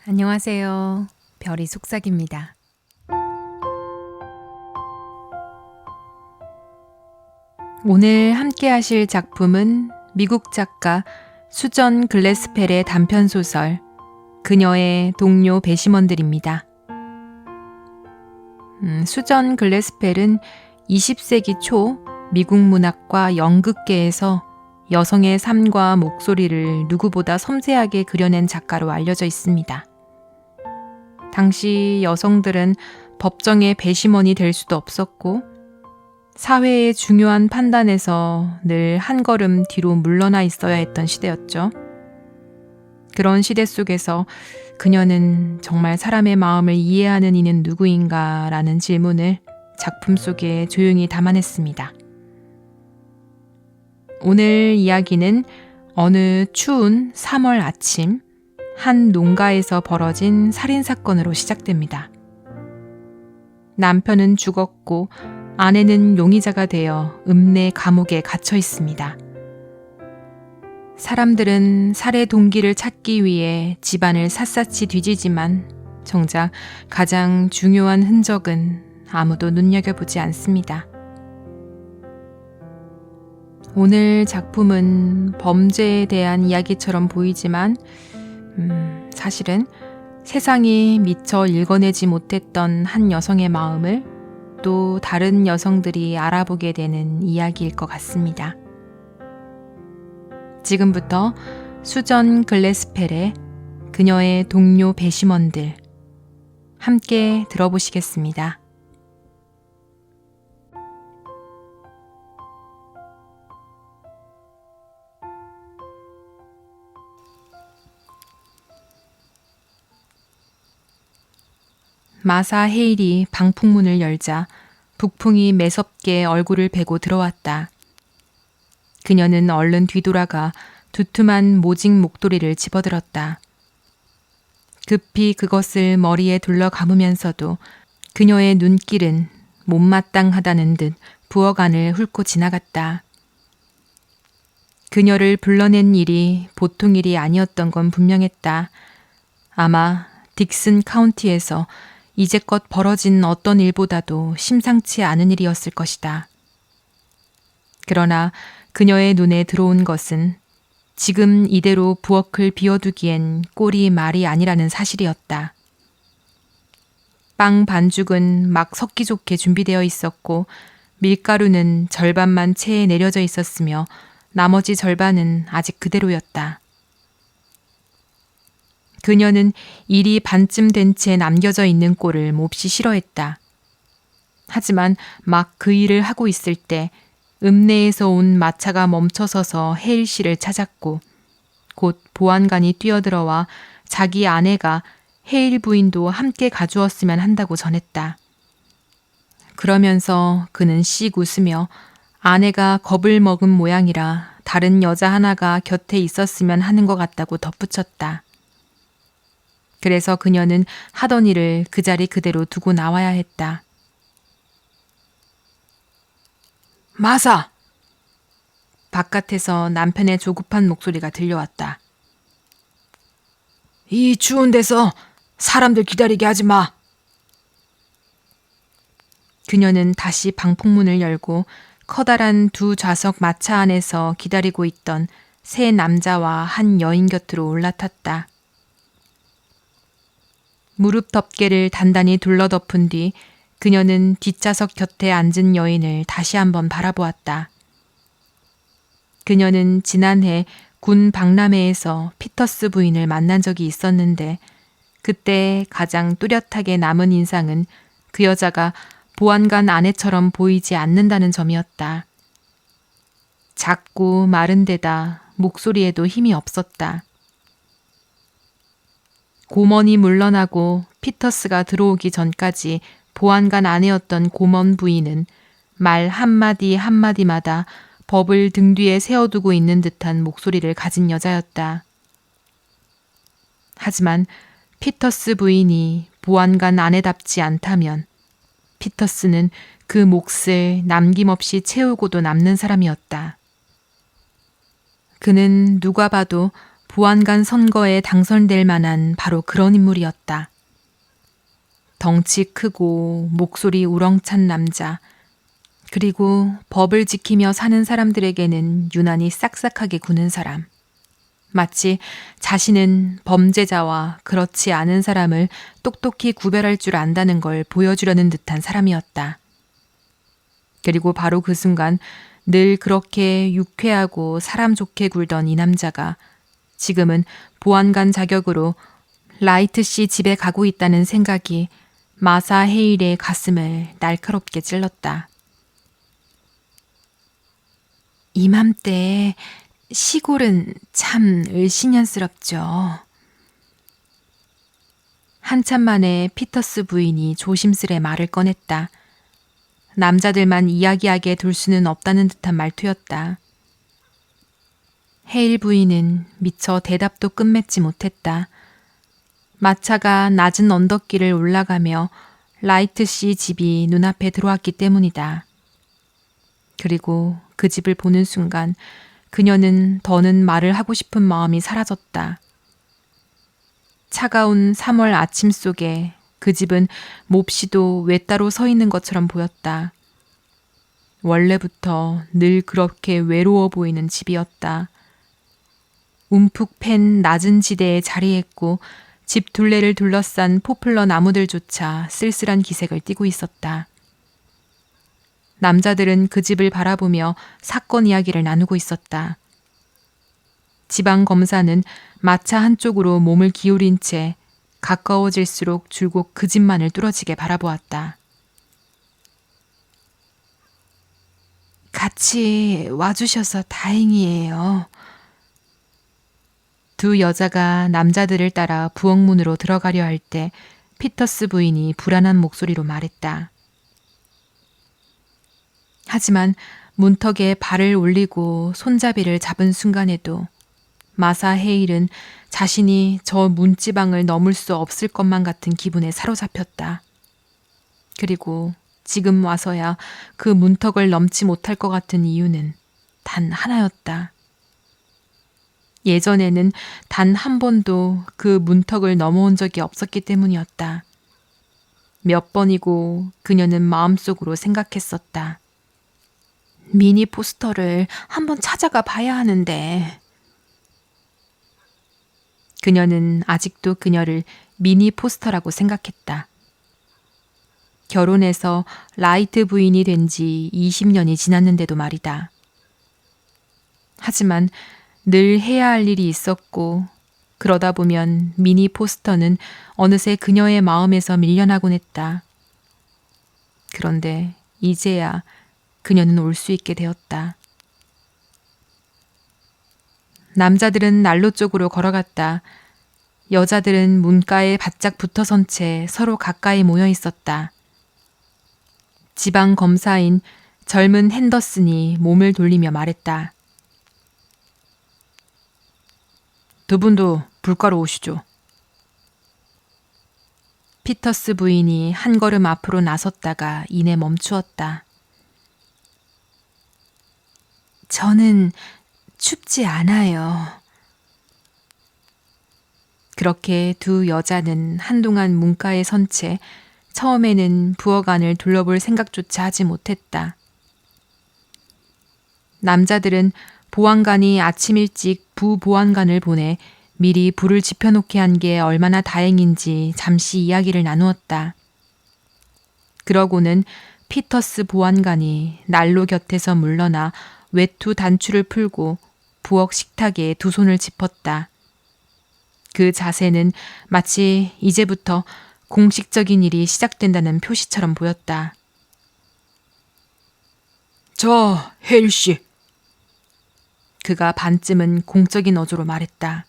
안녕하세요. 별이 속삭입니다. 오늘 함께 하실 작품은 미국 작가 수전 글래스펠의 단편소설 그녀의 동료 배심원들입니다. 수전 글래스펠은 20세기 초 미국 문학과 연극계에서 여성의 삶과 목소리를 누구보다 섬세하게 그려낸 작가로 알려져 있습니다. 당시 여성들은 법정의 배심원이 될 수도 없었고 사회의 중요한 판단에서 늘 한 걸음 뒤로 물러나 있어야 했던 시대였죠. 그런 시대 속에서 그녀는 정말 사람의 마음을 이해하는 이는 누구인가 라는 질문을 작품 속에 조용히 담아냈습니다. 오늘 이야기는 어느 추운 3월 아침 한 농가에서 벌어진 살인사건으로 시작됩니다. 남편은 죽었고 아내는 용의자가 되어 읍내 감옥에 갇혀 있습니다. 사람들은 살해 동기를 찾기 위해 집안을 샅샅이 뒤지지만 정작 가장 중요한 흔적은 아무도 눈여겨보지 않습니다. 오늘 작품은 범죄에 대한 이야기처럼 보이지만 사실은 세상이 미처 읽어내지 못했던 한 여성의 마음을 또 다른 여성들이 알아보게 되는 이야기일 것 같습니다. 지금부터 수전 글래스펠의 그녀의 동료 배심원들 함께 들어보시겠습니다. 마사 헤일이 방풍문을 열자 북풍이 매섭게 얼굴을 베고 들어왔다. 그녀는 얼른 뒤돌아가 두툼한 모직 목도리를 집어들었다. 급히 그것을 머리에 둘러 감으면서도 그녀의 눈길은 못마땅하다는 듯 부엌안을 훑고 지나갔다. 그녀를 불러낸 일이 보통 일이 아니었던 건 분명했다. 아마 딕슨 카운티에서 이제껏 벌어진 어떤 일보다도 심상치 않은 일이었을 것이다. 그러나 그녀의 눈에 들어온 것은 지금 이대로 부엌을 비워두기엔 꼴이 말이 아니라는 사실이었다. 빵 반죽은 막 섞기 좋게 준비되어 있었고 밀가루는 절반만 체에 내려져 있었으며 나머지 절반은 아직 그대로였다. 그녀는 일이 반쯤 된 채 남겨져 있는 꼴을 몹시 싫어했다. 하지만 막 그 일을 하고 있을 때 읍내에서 온 마차가 멈춰서서 헤일 씨를 찾았고 곧 보안관이 뛰어들어와 자기 아내가 헤일 부인도 함께 가주었으면 한다고 전했다. 그러면서 그는 씩 웃으며 아내가 겁을 먹은 모양이라 다른 여자 하나가 곁에 있었으면 하는 것 같다고 덧붙였다. 그래서 그녀는 하던 일을 그 자리 그대로 두고 나와야 했다. 마사! 바깥에서 남편의 조급한 목소리가 들려왔다. 이 추운 데서 사람들 기다리게 하지 마. 그녀는 다시 방풍문을 열고 커다란 두 좌석 마차 안에서 기다리고 있던 세 남자와 한 여인 곁으로 올라탔다. 무릎 덮개를 단단히 둘러덮은 뒤 그녀는 뒷좌석 곁에 앉은 여인을 다시 한번 바라보았다. 그녀는 지난해 군 박람회에서 피터스 부인을 만난 적이 있었는데 그때 가장 뚜렷하게 남은 인상은 그 여자가 보안관 아내처럼 보이지 않는다는 점이었다. 작고 마른 데다 목소리에도 힘이 없었다. 고먼이 물러나고 피터스가 들어오기 전까지 보안관 아내였던 고먼 부인은 말 한마디 한마디마다 법을 등 뒤에 세워두고 있는 듯한 목소리를 가진 여자였다. 하지만 피터스 부인이 보안관 아내답지 않다면 피터스는 그 몫을 남김없이 채우고도 남는 사람이었다. 그는 누가 봐도 보안관 선거에 당선될 만한 바로 그런 인물이었다. 덩치 크고 목소리 우렁찬 남자, 그리고 법을 지키며 사는 사람들에게는 유난히 싹싹하게 구는 사람. 마치 자신은 범죄자와 그렇지 않은 사람을 똑똑히 구별할 줄 안다는 걸 보여주려는 듯한 사람이었다. 그리고 바로 그 순간 늘 그렇게 유쾌하고 사람 좋게 굴던 이 남자가 지금은 보안관 자격으로 라이트 씨 집에 가고 있다는 생각이 마사 헤일의 가슴을 날카롭게 찔렀다. 이맘때 시골은 참 을씨년스럽죠. 한참 만에 피터스 부인이 조심스레 말을 꺼냈다. 남자들만 이야기하게 둘 수는 없다는 듯한 말투였다. 헤일 부인은 미처 대답도 끝맺지 못했다. 마차가 낮은 언덕길을 올라가며 라이트 씨 집이 눈앞에 들어왔기 때문이다. 그리고 그 집을 보는 순간 그녀는 더는 말을 하고 싶은 마음이 사라졌다. 차가운 3월 아침 속에 그 집은 몹시도 외따로 서 있는 것처럼 보였다. 원래부터 늘 그렇게 외로워 보이는 집이었다. 움푹 팬 낮은 지대에 자리했고 집 둘레를 둘러싼 포플러 나무들조차 쓸쓸한 기색을 띠고 있었다. 남자들은 그 집을 바라보며 사건 이야기를 나누고 있었다. 지방 검사는 마차 한쪽으로 몸을 기울인 채 가까워질수록 줄곧 그 집만을 뚫어지게 바라보았다. 같이 와주셔서 다행이에요. 두 여자가 남자들을 따라 부엌문으로 들어가려 할 때 피터스 부인이 불안한 목소리로 말했다. 하지만 문턱에 발을 올리고 손잡이를 잡은 순간에도 마사 헤일은 자신이 저 문지방을 넘을 수 없을 것만 같은 기분에 사로잡혔다. 그리고 지금 와서야 그 문턱을 넘지 못할 것 같은 이유는 단 하나였다. 예전에는 단 한 번도 그 문턱을 넘어온 적이 없었기 때문이었다. 몇 번이고 그녀는 마음속으로 생각했었다. 미니 포스터를 한번 찾아가 봐야 하는데. 그녀는 아직도 그녀를 미니 포스터라고 생각했다. 결혼해서 라이트 부인이 된 지 20년이 지났는데도 말이다. 하지만 늘 해야 할 일이 있었고 그러다 보면 미니 포스터는 어느새 그녀의 마음에서 밀려나곤 했다. 그런데 이제야 그녀는 올 수 있게 되었다. 남자들은 난로 쪽으로 걸어갔다. 여자들은 문가에 바짝 붙어선 채 서로 가까이 모여 있었다. 지방 검사인 젊은 핸더슨이 몸을 돌리며 말했다. 두 분도 불가로 오시죠. 피터스 부인이 한 걸음 앞으로 나섰다가 이내 멈추었다. 저는 춥지 않아요. 그렇게 두 여자는 한동안 문가에 선 채 처음에는 부엌 안을 둘러볼 생각조차 하지 못했다. 남자들은 보안관이 아침 일찍 부보안관을 보내 미리 불을 지펴놓게 한 게 얼마나 다행인지 잠시 이야기를 나누었다. 그러고는 피터스 보안관이 난로 곁에서 물러나 외투 단추를 풀고 부엌 식탁에 두 손을 짚었다. 그 자세는 마치 이제부터 공식적인 일이 시작된다는 표시처럼 보였다. 자, 헤일 씨. 그가 반쯤은 공적인 어조로 말했다.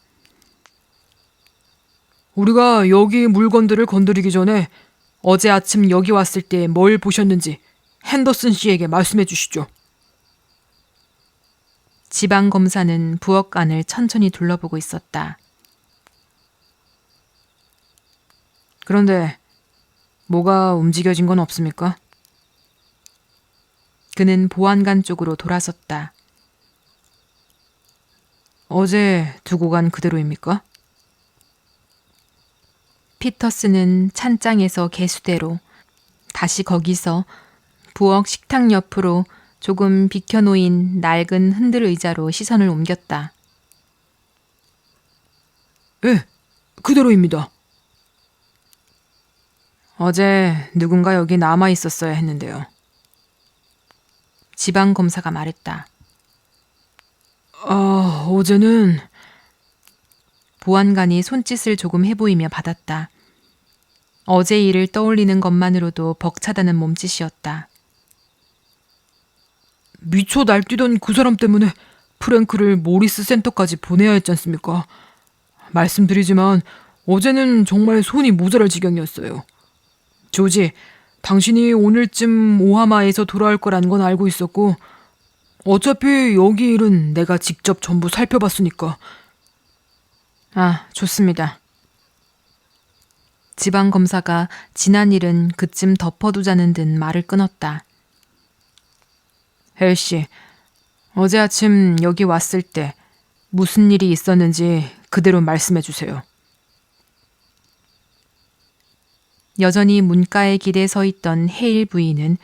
우리가 여기 물건들을 건드리기 전에 어제 아침 여기 왔을 때 뭘 보셨는지 핸더슨 씨에게 말씀해 주시죠. 지방검사는 부엌 안을 천천히 둘러보고 있었다. 그런데 뭐가 움직여진 건 없습니까? 그는 보안관 쪽으로 돌아섰다. 어제 두고 간 그대로입니까? 피터스는 찬장에서 개수대로 다시 거기서 부엌 식탁 옆으로 조금 비켜놓인 낡은 흔들 의자로 시선을 옮겼다. 예, 그대로입니다. 어제 누군가 여기 남아 있었어야 했는데요. 지방검사가 말했다. 어제는... 보안관이 손짓을 조금 해보이며 받았다. 어제 일을 떠올리는 것만으로도 벅차다는 몸짓이었다. 미쳐 날뛰던 그 사람 때문에 프랭크를 모리스 센터까지 보내야 했지 않습니까? 말씀드리지만 어제는 정말 손이 모자랄 지경이었어요. 조지, 당신이 오늘쯤 오하마에서 돌아올 거라는 건 알고 있었고 어차피 여기 일은 내가 직접 전부 살펴봤으니까. 아, 좋습니다. 지방검사가 지난 일은 그쯤 덮어두자는 듯 말을 끊었다. 헬씨, 어제 아침 여기 왔을 때 무슨 일이 있었는지 그대로 말씀해 주세요. 여전히 문가에 기대 서 있던 헤일 부인은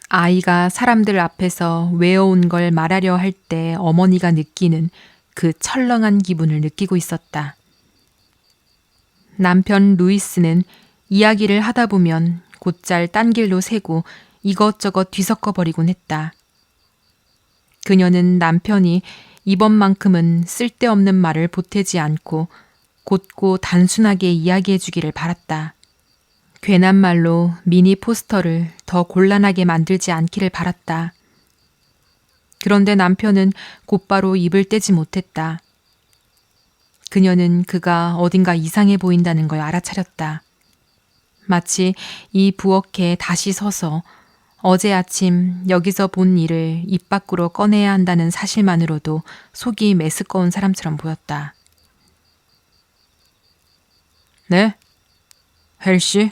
아이가 사람들 앞에서 외워온 걸 말하려 할 때 어머니가 느끼는 그 철렁한 기분을 느끼고 있었다. 남편 루이스는 이야기를 하다 보면 곧잘 딴 길로 새고 이것저것 뒤섞어 버리곤 했다. 그녀는 남편이 이번만큼은 쓸데없는 말을 보태지 않고 곧고 단순하게 이야기해 주기를 바랐다. 괜한 말로 미니 포스터를 더 곤란하게 만들지 않기를 바랐다. 그런데 남편은 곧바로 입을 떼지 못했다. 그녀는 그가 어딘가 이상해 보인다는 걸 알아차렸다. 마치 이 부엌에 다시 서서 어제 아침 여기서 본 일을 입 밖으로 꺼내야 한다는 사실만으로도 속이 메스꺼운 사람처럼 보였다. 네? 헬씨?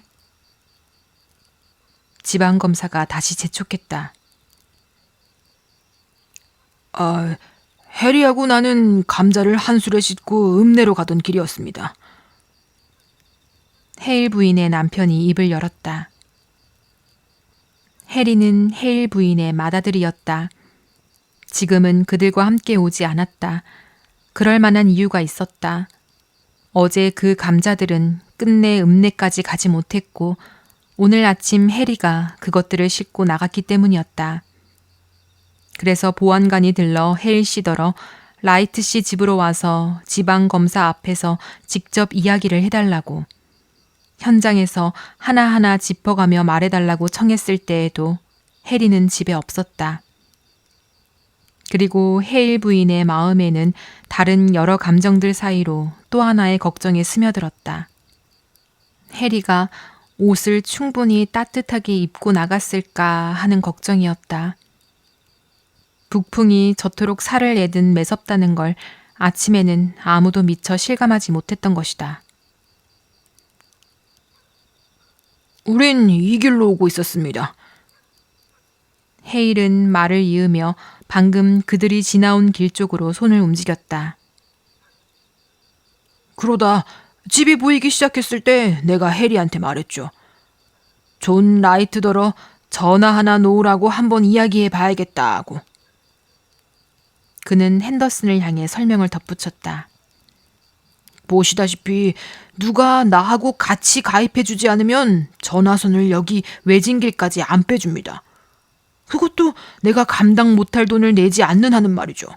지방검사가 다시 재촉했다. 해리하고 나는 감자를 한 술에 씻고 읍내로 가던 길이었습니다. 헤일 부인의 남편이 입을 열었다. 해리는 헤일 부인의 맏아들이었다. 지금은 그들과 함께 오지 않았다. 그럴 만한 이유가 있었다. 어제 그 감자들은 끝내 읍내까지 가지 못했고 오늘 아침 해리가 그것들을 싣고 나갔기 때문이었다. 그래서 보안관이 들러 헤일 씨더러 라이트 씨 집으로 와서 지방검사 앞에서 직접 이야기를 해달라고, 현장에서 하나하나 짚어가며 말해달라고 청했을 때에도 해리는 집에 없었다. 그리고 헤일 부인의 마음에는 다른 여러 감정들 사이로 또 하나의 걱정이 스며들었다. 해리가 옷을 충분히 따뜻하게 입고 나갔을까 하는 걱정이었다. 북풍이 저토록 살을 내든 매섭다는 걸 아침에는 아무도 미처 실감하지 못했던 것이다. 우린 이 길로 오고 있었습니다. 헤일은 말을 이으며 방금 그들이 지나온 길 쪽으로 손을 움직였다. 그러다 집이 보이기 시작했을 때 내가 해리한테 말했죠. 존 라이트더러 전화 하나 놓으라고 한번 이야기해 봐야겠다 고. 그는 핸더슨을 향해 설명을 덧붙였다. 보시다시피 누가 나하고 같이 가입해주지 않으면 전화선을 여기 외진길까지 안 빼줍니다. 그것도 내가 감당 못할 돈을 내지 않는 한은 말이죠.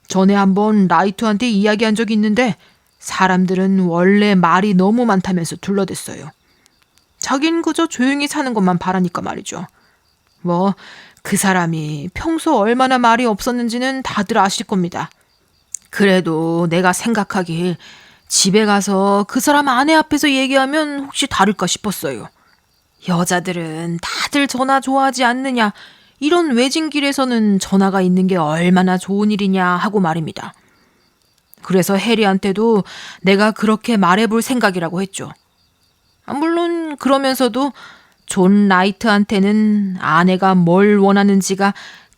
전에 한번 라이트한테 이야기한 적이 있는데 사람들은 원래 말이 너무 많다면서 둘러댔어요. 자긴 그저 조용히 사는 것만 바라니까 말이죠. 뭐 그 사람이 평소 얼마나 말이 없었는지는 다들 아실 겁니다. 그래도 내가 생각하길 집에 가서 그 사람 아내 앞에서 얘기하면 혹시 다를까 싶었어요. 여자들은 다들 전화 좋아하지 않느냐, 이런 외진 길에서는 전화가 있는 게 얼마나 좋은 일이냐 하고 말입니다. 그래서 해리한테도 내가 그렇게 말해볼 생각이라고 했죠. 물론 그러면서도 존 라이트한테는 아내가 뭘 원하는지가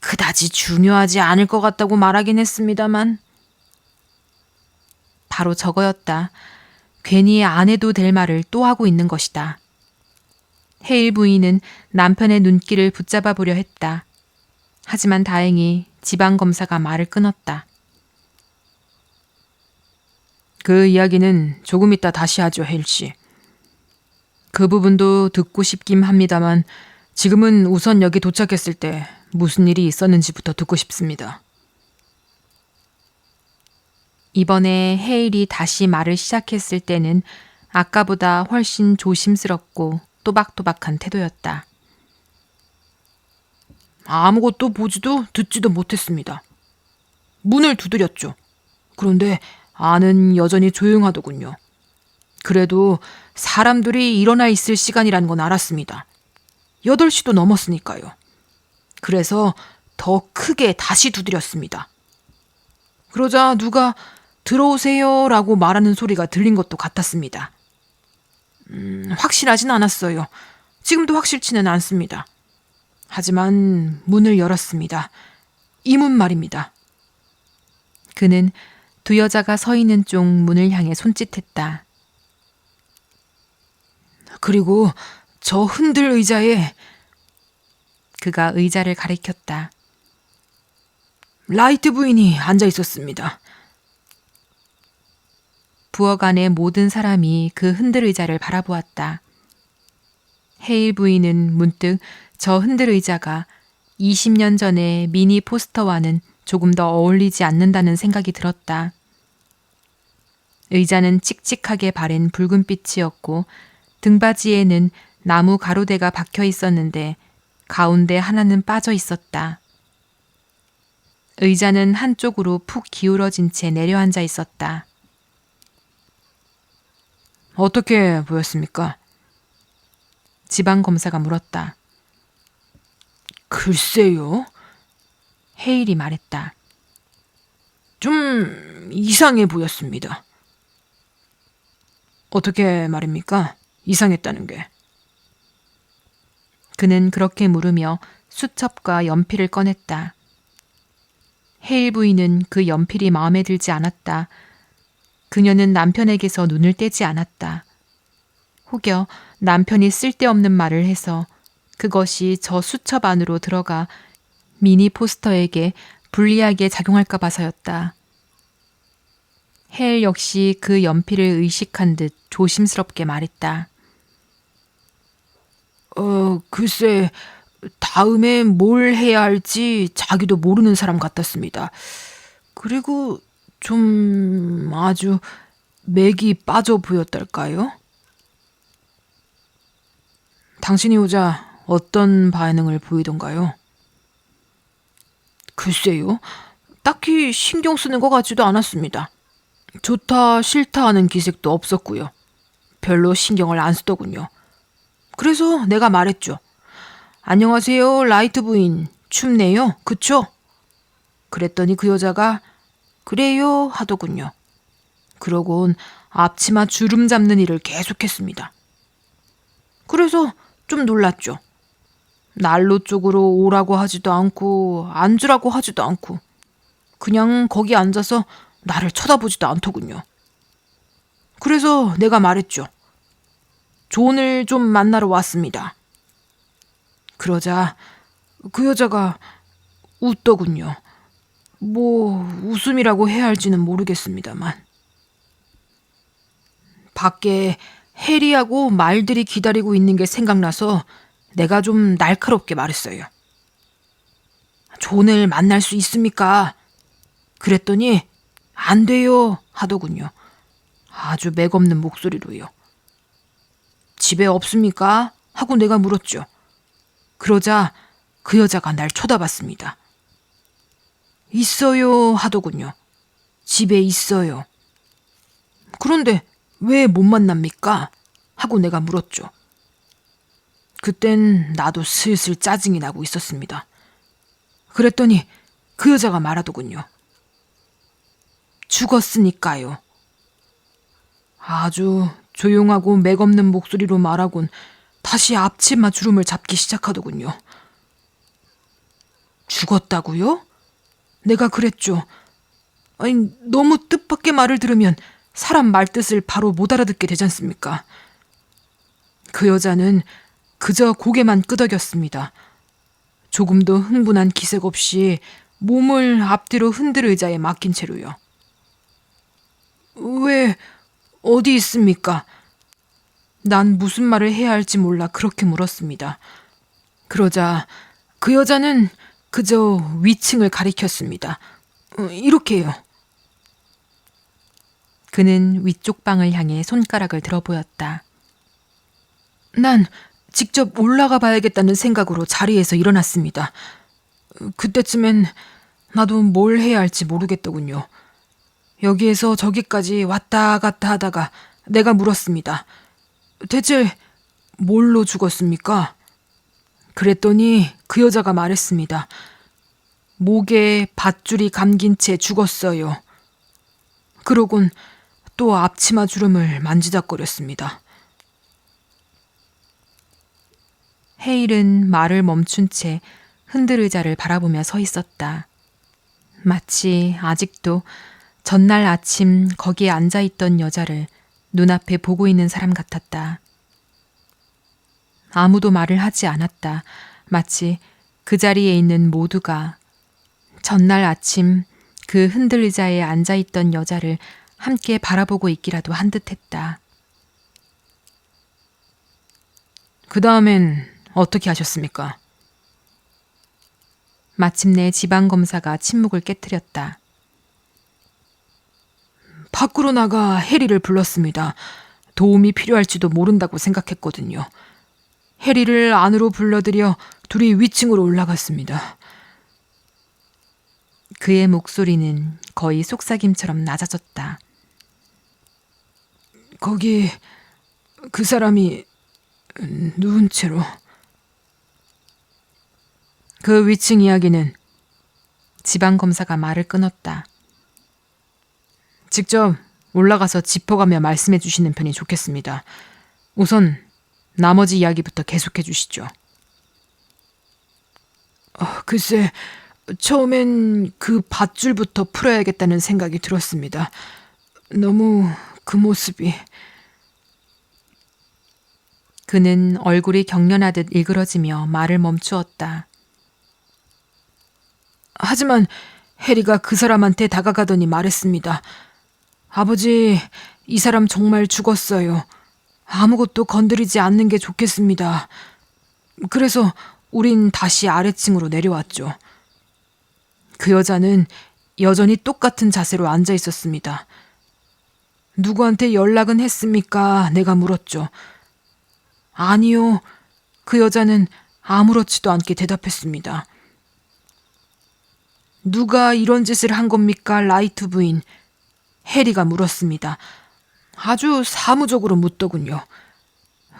그다지 중요하지 않을 것 같다고 말하긴 했습니다만. 바로 저거였다. 괜히 안 해도 될 말을 또 하고 있는 것이다. 헤일 부인은 남편의 눈길을 붙잡아 보려 했다. 하지만 다행히 지방검사가 말을 끊었다. 그 이야기는 조금 이따 다시 하죠, 헤일 씨. 그 부분도 듣고 싶긴 합니다만 지금은 우선 여기 도착했을 때 무슨 일이 있었는지부터 듣고 싶습니다. 이번에 헤일이 다시 말을 시작했을 때는 아까보다 훨씬 조심스럽고 또박또박한 태도였다. 아무것도 보지도 듣지도 못했습니다. 문을 두드렸죠. 그런데 안은 여전히 조용하더군요. 그래도 사람들이 일어나 있을 시간이라는 건 알았습니다. 8시도 넘었으니까요. 그래서 더 크게 다시 두드렸습니다. 그러자 누가 들어오세요 라고 말하는 소리가 들린 것도 같았습니다. 확실하진 않았어요. 지금도 확실치는 않습니다. 하지만 문을 열었습니다. 이 문 말입니다. 그는 두 여자가 서 있는 쪽 문을 향해 손짓했다. 그리고 저 흔들 의자에 그가 의자를 가리켰다. 라이트 부인이 앉아 있었습니다. 부엌 안의 모든 사람이 그 흔들 의자를 바라보았다. 헤일 부인은 문득 저 흔들 의자가 20년 전의 미니 포스터와는 조금 더 어울리지 않는다는 생각이 들었다. 의자는 칙칙하게 바랜 붉은빛이었고 등받이에는 나무 가로대가 박혀 있었는데 가운데 하나는 빠져 있었다. 의자는 한쪽으로 푹 기울어진 채 내려앉아 있었다. 어떻게 보였습니까? 지방검사가 물었다. 글쎄요. 헤일이 말했다. 좀 이상해 보였습니다. 어떻게 말입니까? 이상했다는 게. 그는 그렇게 물으며 수첩과 연필을 꺼냈다. 헤일 부인은 그 연필이 마음에 들지 않았다. 그녀는 남편에게서 눈을 떼지 않았다. 혹여 남편이 쓸데없는 말을 해서 그것이 저 수첩 안으로 들어가 미니 포스터에게 불리하게 작용할까 봐서였다. 헤일 역시 그 연필을 의식한 듯 조심스럽게 말했다. 글쎄, 다음에 뭘 해야 할지 자기도 모르는 사람 같았습니다. 그리고 좀 아주 맥이 빠져 보였달까요? 당신이 오자 어떤 반응을 보이던가요? 글쎄요, 딱히 신경 쓰는 것 같지도 않았습니다. 좋다 싫다 하는 기색도 없었고요. 별로 신경을 안 쓰더군요. 그래서 내가 말했죠. 안녕하세요, 라이트 부인. 춥네요, 그쵸? 그랬더니 그 여자가 그래요 하더군요. 그러곤 앞치마 주름 잡는 일을 계속했습니다. 그래서 좀 놀랐죠. 난로 쪽으로 오라고 하지도 않고 앉으라고 하지도 않고 그냥 거기 앉아서 나를 쳐다보지도 않더군요. 그래서 내가 말했죠. 존을 좀 만나러 왔습니다. 그러자 그 여자가 웃더군요. 뭐 웃음이라고 해야 할지는 모르겠습니다만. 밖에 해리하고 말들이 기다리고 있는 게 생각나서 내가 좀 날카롭게 말했어요. 존을 만날 수 있습니까? 그랬더니 안 돼요 하더군요. 아주 맥없는 목소리로요. 집에 없습니까? 하고 내가 물었죠. 그러자 그 여자가 날 쳐다봤습니다. 있어요 하더군요. 집에 있어요. 그런데 왜 못 만납니까? 하고 내가 물었죠. 그땐 나도 슬슬 짜증이 나고 있었습니다. 그랬더니 그 여자가 말하더군요. 죽었으니까요. 아주 조용하고 맥없는 목소리로 말하곤 다시 앞치마 주름을 잡기 시작하더군요. 죽었다고요? 내가 그랬죠. 아니, 너무 뜻밖의 말을 들으면 사람 말뜻을 바로 못 알아듣게 되지 않습니까? 그 여자는 그저 고개만 끄덕였습니다. 조금도 흥분한 기색 없이 몸을 앞뒤로 흔들 의자에 맡긴 채로요. 왜, 어디 있습니까? 난 무슨 말을 해야 할지 몰라 그렇게 물었습니다. 그러자 그 여자는 그저 위층을 가리켰습니다. 이렇게요. 그는 위쪽 방을 향해 손가락을 들어 보였다. 난 직접 올라가 봐야겠다는 생각으로 자리에서 일어났습니다. 그때쯤엔 나도 뭘 해야 할지 모르겠더군요. 여기에서 저기까지 왔다 갔다 하다가 내가 물었습니다. 대체 뭘로 죽었습니까? 그랬더니 그 여자가 말했습니다. 목에 밧줄이 감긴 채 죽었어요. 그러곤 또 앞치마 주름을 만지작거렸습니다. 헤일은 말을 멈춘 채 흔들 의자를 바라보며 서 있었다. 마치 아직도 전날 아침 거기에 앉아있던 여자를 눈앞에 보고 있는 사람 같았다. 아무도 말을 하지 않았다. 마치 그 자리에 있는 모두가 전날 아침 그 흔들 의자에 앉아있던 여자를 함께 바라보고 있기라도 한 듯했다. 그 다음엔 어떻게 하셨습니까? 마침내 지방검사가 침묵을 깨트렸다. 밖으로 나가 해리를 불렀습니다. 도움이 필요할지도 모른다고 생각했거든요. 해리를 안으로 불러들여 둘이 위층으로 올라갔습니다. 그의 목소리는 거의 속삭임처럼 낮아졌다. 거기 그 사람이 누운 채로. 그 위층 이야기는 지방검사가 말을 끊었다. 직접 올라가서 짚어가며 말씀해 주시는 편이 좋겠습니다. 우선 나머지 이야기부터 계속해 주시죠. 글쎄, 처음엔 그 밧줄부터 풀어야겠다는 생각이 들었습니다. 너무 그 모습이... 그는 얼굴이 경련하듯 일그러지며 말을 멈추었다. 하지만 해리가 그 사람한테 다가가더니 말했습니다. 아버지, 이 사람 정말 죽었어요. 아무것도 건드리지 않는 게 좋겠습니다. 그래서 우린 다시 아래층으로 내려왔죠. 그 여자는 여전히 똑같은 자세로 앉아 있었습니다. 누구한테 연락은 했습니까? 내가 물었죠. 아니요. 그 여자는 아무렇지도 않게 대답했습니다. 누가 이런 짓을 한 겁니까, 라이트 부인? 해리가 물었습니다. 아주 사무적으로 묻더군요.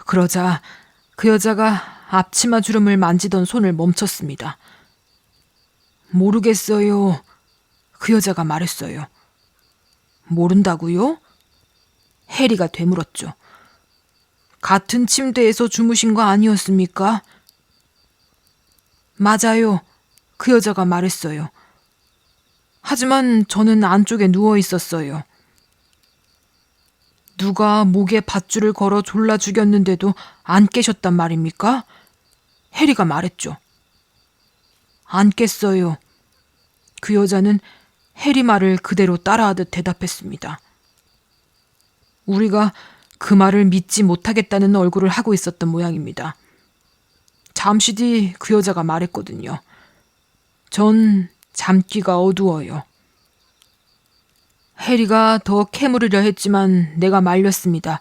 그러자 그 여자가 앞치마 주름을 만지던 손을 멈췄습니다. 모르겠어요. 그 여자가 말했어요. 모른다고요? 해리가 되물었죠. 같은 침대에서 주무신 거 아니었습니까? 맞아요. 그 여자가 말했어요. 하지만 저는 안쪽에 누워 있었어요. 누가 목에 밧줄을 걸어 졸라 죽였는데도 안 깨셨단 말입니까? 해리가 말했죠. 안 깼어요. 그 여자는 해리 말을 그대로 따라하듯 대답했습니다. 우리가 그 말을 믿지 못하겠다는 얼굴을 하고 있었던 모양입니다. 잠시 뒤 그 여자가 말했거든요. 전 잠귀가 어두워요. 해리가 더 캐물으려 했지만 내가 말렸습니다.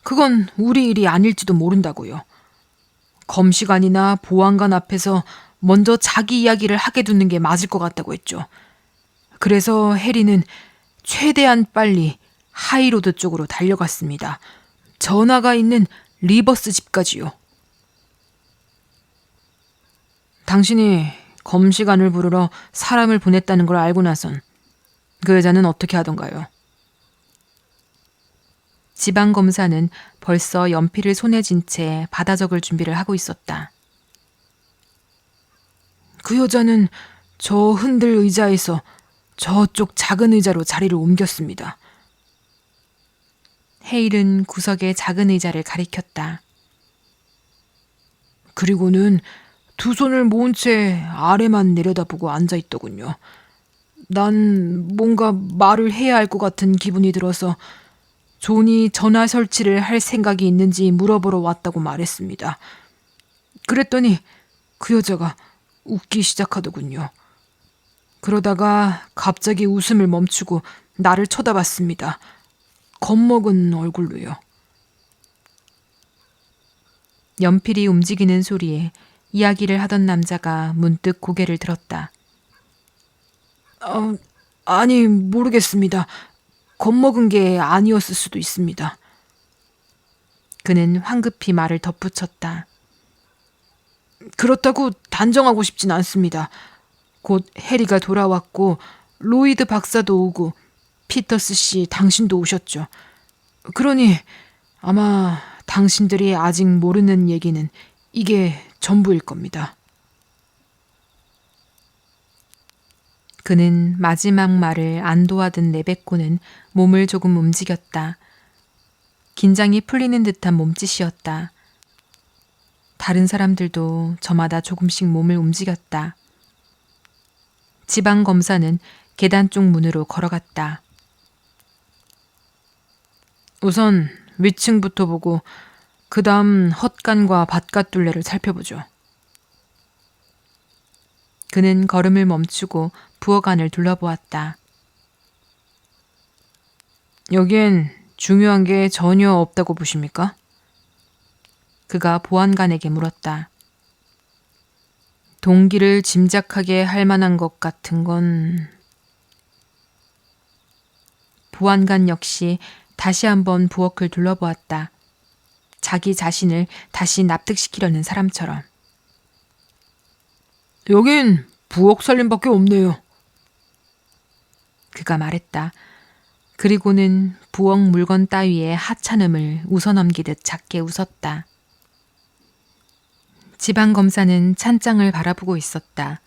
그건 우리 일이 아닐지도 모른다고요. 검시관이나 보안관 앞에서 먼저 자기 이야기를 하게 두는 게 맞을 것 같다고 했죠. 그래서 해리는 최대한 빨리 하이로드 쪽으로 달려갔습니다. 전화가 있는 리버스 집까지요. 당신이 검시관을 부르러 사람을 보냈다는 걸 알고 나선 그 여자는 어떻게 하던가요? 지방검사는 벌써 연필을 손에 쥔 채 받아 적을 준비를 하고 있었다. 그 여자는 저 흔들 의자에서 저쪽 작은 의자로 자리를 옮겼습니다. 헤일은 구석의 작은 의자를 가리켰다. 그리고는 두 손을 모은 채 아래만 내려다보고 앉아있더군요. 난 뭔가 말을 해야 할 것 같은 기분이 들어서 존이 전화 설치를 할 생각이 있는지 물어보러 왔다고 말했습니다. 그랬더니 그 여자가 웃기 시작하더군요. 그러다가 갑자기 웃음을 멈추고 나를 쳐다봤습니다. 겁먹은 얼굴로요. 연필이 움직이는 소리에 이야기를 하던 남자가 문득 고개를 들었다. 아니, 모르겠습니다. 겁먹은 게 아니었을 수도 있습니다. 그는 황급히 말을 덧붙였다. 그렇다고 단정하고 싶진 않습니다. 곧 해리가 돌아왔고 로이드 박사도 오고 피터스 씨 당신도 오셨죠. 그러니 아마 당신들이 아직 모르는 얘기는 이게 전부일 겁니다. 그는 마지막 말을 안도하듯 내뱉고는 몸을 조금 움직였다. 긴장이 풀리는 듯한 몸짓이었다. 다른 사람들도 저마다 조금씩 몸을 움직였다. 지방검사는 계단 쪽 문으로 걸어갔다. 우선 위층부터 보고 그 다음 헛간과 밭갓둘레를 살펴보죠. 그는 걸음을 멈추고 부엌안을 둘러보았다. 여기엔 중요한 게 전혀 없다고 보십니까? 그가 보안관에게 물었다. 동기를 짐작하게 할 만한 것 같은 건... 보안관 역시 다시 한번 부엌을 둘러보았다. 자기 자신을 다시 납득시키려는 사람처럼. 여긴 부엌 살림밖에 없네요. 그가 말했다. 그리고는 부엌 물건 따위의 하찮음을 웃어넘기듯 작게 웃었다. 지방검사는 찬장을 바라보고 있었다.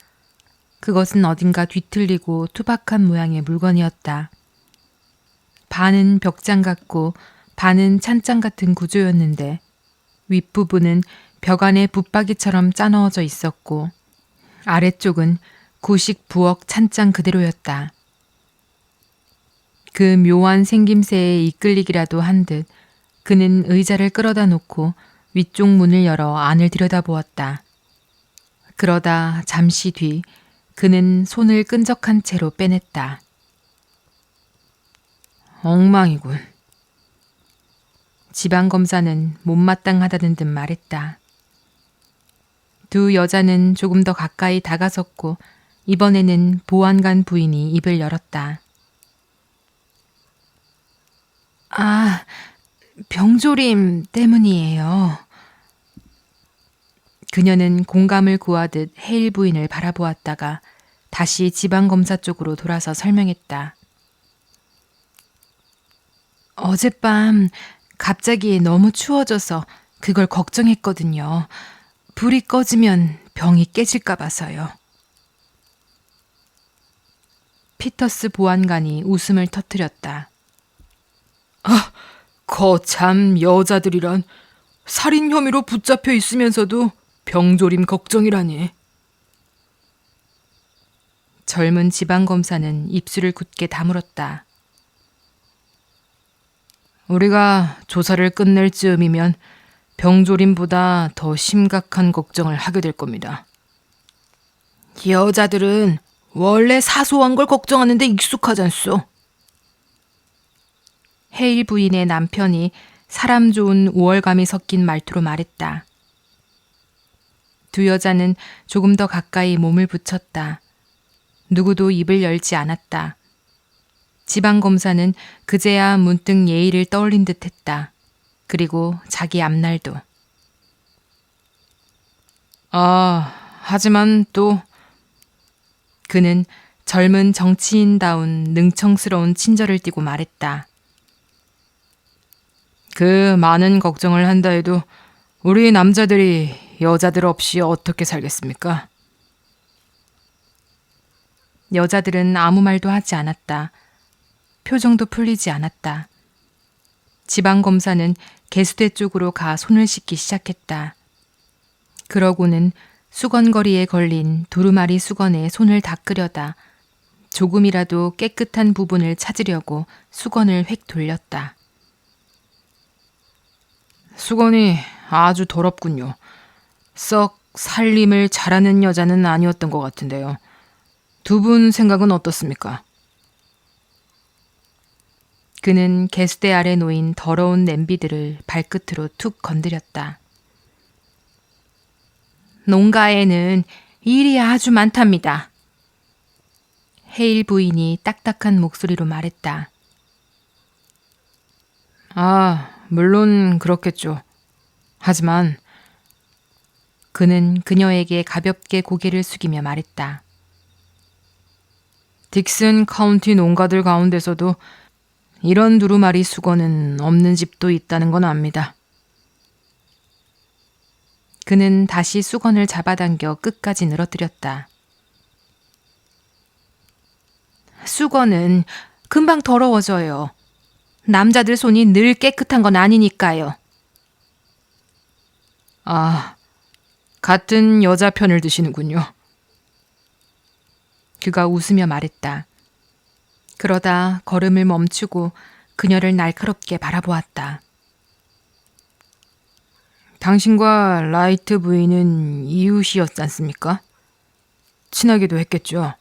그것은 어딘가 뒤틀리고 투박한 모양의 물건이었다. 반은 벽장 같고 반은 찬장 같은 구조였는데 윗부분은 벽 안에 붙박이처럼 짜넣어져 있었고 아래쪽은 구식 부엌 찬장 그대로였다. 그 묘한 생김새에 이끌리기라도 한 듯 그는 의자를 끌어다 놓고 위쪽 문을 열어 안을 들여다보았다. 그러다 잠시 뒤 그는 손을 끈적한 채로 빼냈다. 엉망이군. 지방검사는 못마땅하다는 듯 말했다. 두 여자는 조금 더 가까이 다가섰고 이번에는 보안관 부인이 입을 열었다. 아, 병조림 때문이에요. 그녀는 공감을 구하듯 헤일 부인을 바라보았다가 다시 지방검사 쪽으로 돌아서 설명했다. 어젯밤 갑자기 너무 추워져서 그걸 걱정했거든요. 불이 꺼지면 병이 깨질까 봐서요. 피터스 보안관이 웃음을 터뜨렸다. 거참 여자들이란 살인 혐의로 붙잡혀 있으면서도 병조림 걱정이라니. 젊은 지방검사는 입술을 굳게 다물었다. 우리가 조사를 끝낼 즈음이면 병조림보다 더 심각한 걱정을 하게 될 겁니다. 여자들은 원래 사소한 걸 걱정하는데 익숙하잖소. 헤일 부인의 남편이 사람 좋은 우월감이 섞인 말투로 말했다. 두 여자는 조금 더 가까이 몸을 붙였다. 누구도 입을 열지 않았다. 지방검사는 그제야 문득 예의를 떠올린 듯 했다. 그리고 자기 앞날도. 하지만 또... 그는 젊은 정치인다운 능청스러운 친절을 띠고 말했다. 그 많은 걱정을 한다 해도 우리 남자들이 여자들 없이 어떻게 살겠습니까? 여자들은 아무 말도 하지 않았다. 표정도 풀리지 않았다. 지방검사는 개수대 쪽으로 가 손을 씻기 시작했다. 그러고는 수건거리에 걸린 두루마리 수건에 손을 닦으려다 조금이라도 깨끗한 부분을 찾으려고 수건을 획 돌렸다. 수건이 아주 더럽군요. 썩 살림을 잘하는 여자는 아니었던 것 같은데요. 두 분 생각은 어떻습니까? 그는 개수대 아래 놓인 더러운 냄비들을 발끝으로 툭 건드렸다. 농가에는 일이 아주 많답니다. 헤일 부인이 딱딱한 목소리로 말했다. 아, 물론 그렇겠죠. 하지만 그는 그녀에게 가볍게 고개를 숙이며 말했다. 딕슨 카운티 농가들 가운데서도 이런 두루마리 수건은 없는 집도 있다는 건 압니다. 그는 다시 수건을 잡아당겨 끝까지 늘어뜨렸다. 수건은 금방 더러워져요. 남자들 손이 늘 깨끗한 건 아니니까요. 아, 같은 여자 편을 드시는군요. 그가 웃으며 말했다. 그러다 걸음을 멈추고 그녀를 날카롭게 바라보았다. 당신과 라이트 부인은 이웃이었지 않습니까? 친하기도 했겠죠.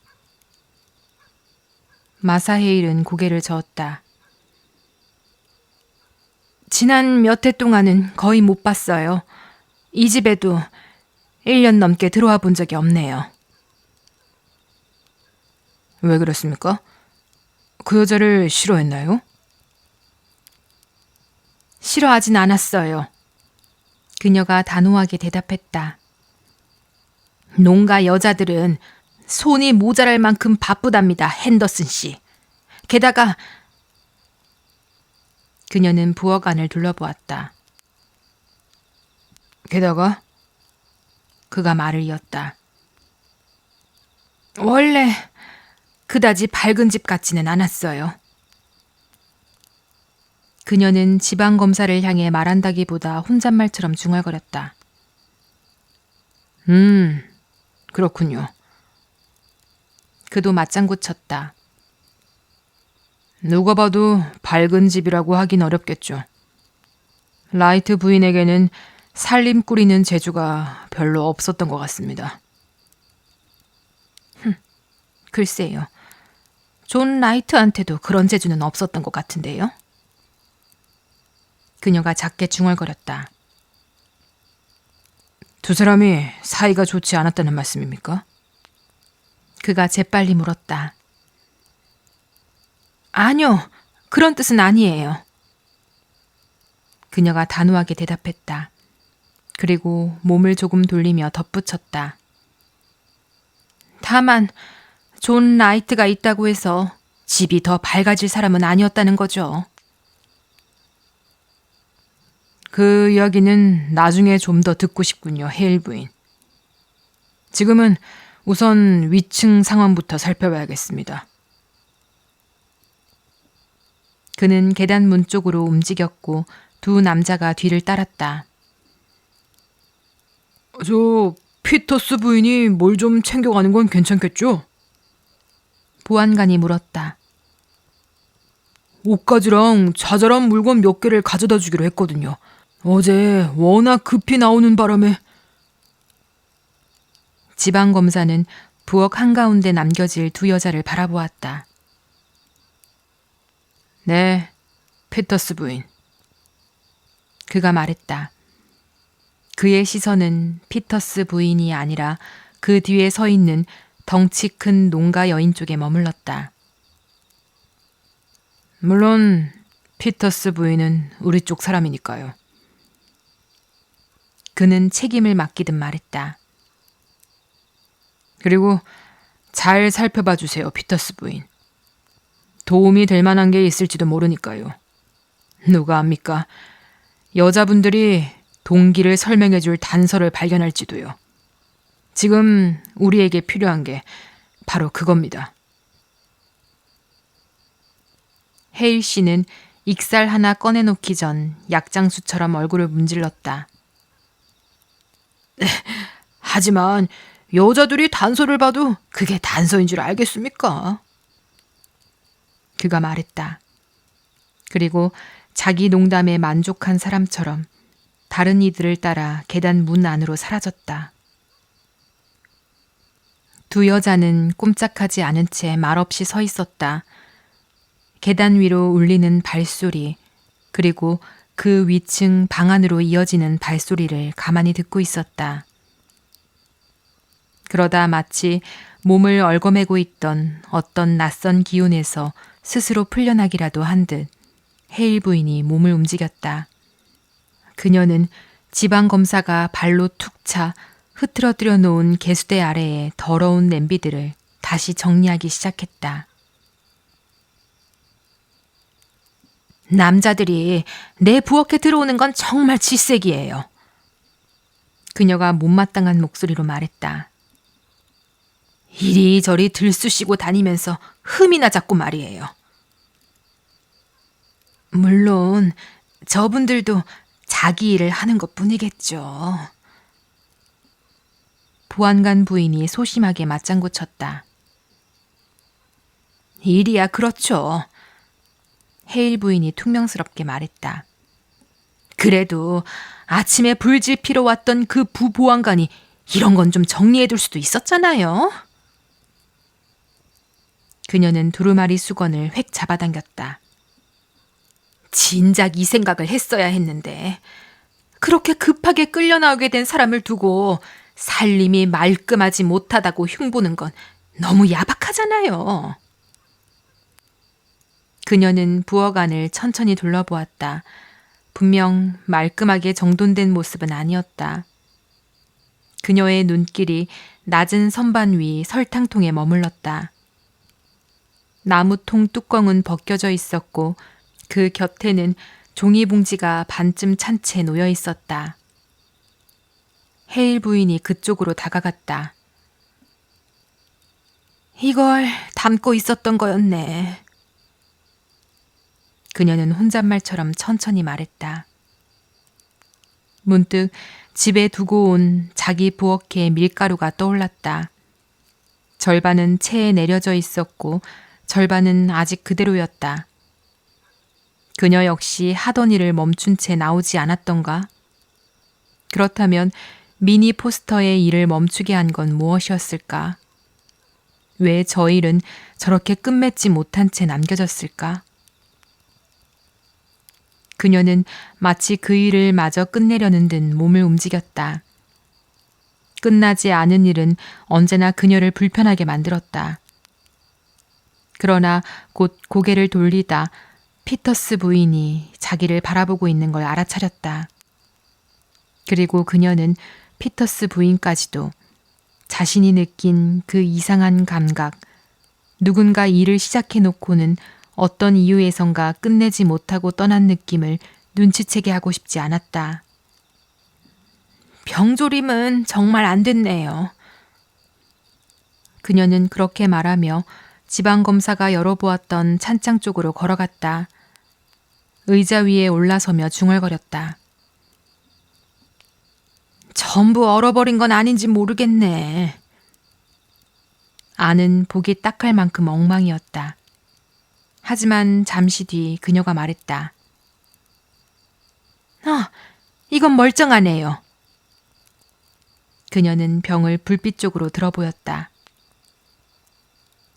마사헤일은 고개를 저었다. 지난 몇 해 동안은 거의 못 봤어요. 이 집에도 1년 넘게 들어와 본 적이 없네요. 왜 그랬습니까? 그 여자를 싫어했나요? 싫어하진 않았어요. 그녀가 단호하게 대답했다. 농가 여자들은 손이 모자랄 만큼 바쁘답니다, 핸더슨 씨. 게다가 그녀는 부엌 안을 둘러보았다. 게다가 그가 말을 이었다. 원래 그다지 밝은 집 같지는 않았어요. 그녀는 지방검사를 향해 말한다기보다 혼잣말처럼 중얼거렸다. 그렇군요. 그도 맞장구 쳤다. 누가 봐도 밝은 집이라고 하긴 어렵겠죠. 라이트 부인에게는 살림 꾸리는 재주가 별로 없었던 것 같습니다. 글쎄요. 존 라이트한테도 그런 재주는 없었던 것 같은데요. 그녀가 작게 중얼거렸다. 두 사람이 사이가 좋지 않았다는 말씀입니까? 그가 재빨리 물었다. 아니요, 그런 뜻은 아니에요. 그녀가 단호하게 대답했다. 그리고 몸을 조금 돌리며 덧붙였다. 다만 존 라이트가 있다고 해서 집이 더 밝아질 사람은 아니었다는 거죠. 그 이야기는 나중에 좀 더 듣고 싶군요, 헤일 부인. 지금은 우선 위층 상황부터 살펴봐야겠습니다. 그는 계단 문 쪽으로 움직였고 두 남자가 뒤를 따랐다. 저 피터스 부인이 뭘 좀 챙겨가는 건 괜찮겠죠? 보안관이 물었다. 옷가지랑 자잘한 물건 몇 개를 가져다 주기로 했거든요. 어제 워낙 급히 나오는 바람에. 지방검사는 부엌 한가운데 남겨질 두 여자를 바라보았다. 네, 피터스 부인. 그가 말했다. 그의 시선은 피터스 부인이 아니라 그 뒤에 서 있는 덩치 큰 농가 여인 쪽에 머물렀다. 물론 피터스 부인은 우리 쪽 사람이니까요. 그는 책임을 맡기듯 말했다. 그리고 잘 살펴봐 주세요, 피터스 부인. 도움이 될 만한 게 있을지도 모르니까요. 누가 압니까? 여자분들이 동기를 설명해 줄 단서를 발견할지도요. 지금 우리에게 필요한 게 바로 그겁니다. 헤일 씨는 익살 하나 꺼내놓기 전 약장수처럼 얼굴을 문질렀다. 하지만 여자들이 단서를 봐도 그게 단서인 줄 알겠습니까? 그가 말했다. 그리고 자기 농담에 만족한 사람처럼 다른 이들을 따라 계단 문 안으로 사라졌다. 두 여자는 꼼짝하지 않은 채 말없이 서 있었다. 계단 위로 울리는 발소리, 그리고 그 위층 방 안으로 이어지는 발소리를 가만히 듣고 있었다. 그러다 마치 몸을 얽어매고 있던 어떤 낯선 기운에서 스스로 풀려나기라도 한 듯 헤일 부인이 몸을 움직였다. 그녀는 지방검사가 발로 툭 차 흐트러뜨려 놓은 개수대 아래의 더러운 냄비들을 다시 정리하기 시작했다. 남자들이 내 부엌에 들어오는 건 정말 질색이에요. 그녀가 못마땅한 목소리로 말했다. 이리저리 들쑤시고 다니면서 흠이나 잡고 말이에요. 물론 저분들도 자기 일을 하는 것뿐이겠죠. 보안관 부인이 소심하게 맞장구 쳤다. 일이야 그렇죠. 헤일 부인이 퉁명스럽게 말했다. 그래도 아침에 불질 피러 왔던 그 부보안관이 이런 건 좀 정리해둘 수도 있었잖아요. 그녀는 두루마리 수건을 획 잡아당겼다. 진작 이 생각을 했어야 했는데 그렇게 급하게 끌려나오게 된 사람을 두고 살림이 말끔하지 못하다고 흉보는 건 너무 야박하잖아요. 그녀는 부엌 안을 천천히 둘러보았다. 분명 말끔하게 정돈된 모습은 아니었다. 그녀의 눈길이 낮은 선반 위 설탕통에 머물렀다. 나무통 뚜껑은 벗겨져 있었고 그 곁에는 종이봉지가 반쯤 찬 채 놓여 있었다. 헤일 부인이 그쪽으로 다가갔다. 이걸 담고 있었던 거였네. 그녀는 혼잣말처럼 천천히 말했다. 문득 집에 두고 온 자기 부엌의 밀가루가 떠올랐다. 절반은 체에 내려져 있었고 절반은 아직 그대로였다. 그녀 역시 하던 일을 멈춘 채 나오지 않았던가? 그렇다면 미니 포스터의 일을 멈추게 한 건 무엇이었을까? 왜 저 일은 저렇게 끝맺지 못한 채 남겨졌을까? 그녀는 마치 그 일을 마저 끝내려는 듯 몸을 움직였다. 끝나지 않은 일은 언제나 그녀를 불편하게 만들었다. 그러나 곧 고개를 돌리다 피터스 부인이 자기를 바라보고 있는 걸 알아차렸다. 그리고 그녀는 피터스 부인까지도 자신이 느낀 그 이상한 감각, 누군가 일을 시작해놓고는 어떤 이유에선가 끝내지 못하고 떠난 느낌을 눈치채게 하고 싶지 않았다. 병조림은 정말 안 됐네요. 그녀는 그렇게 말하며 지방검사가 열어보았던 찬장 쪽으로 걸어갔다. 의자 위에 올라서며 중얼거렸다. 전부 얼어버린 건 아닌지 모르겠네. 안은 보기 딱할 만큼 엉망이었다. 하지만 잠시 뒤 그녀가 말했다. 이건 멀쩡하네요. 그녀는 병을 불빛 쪽으로 들어보였다.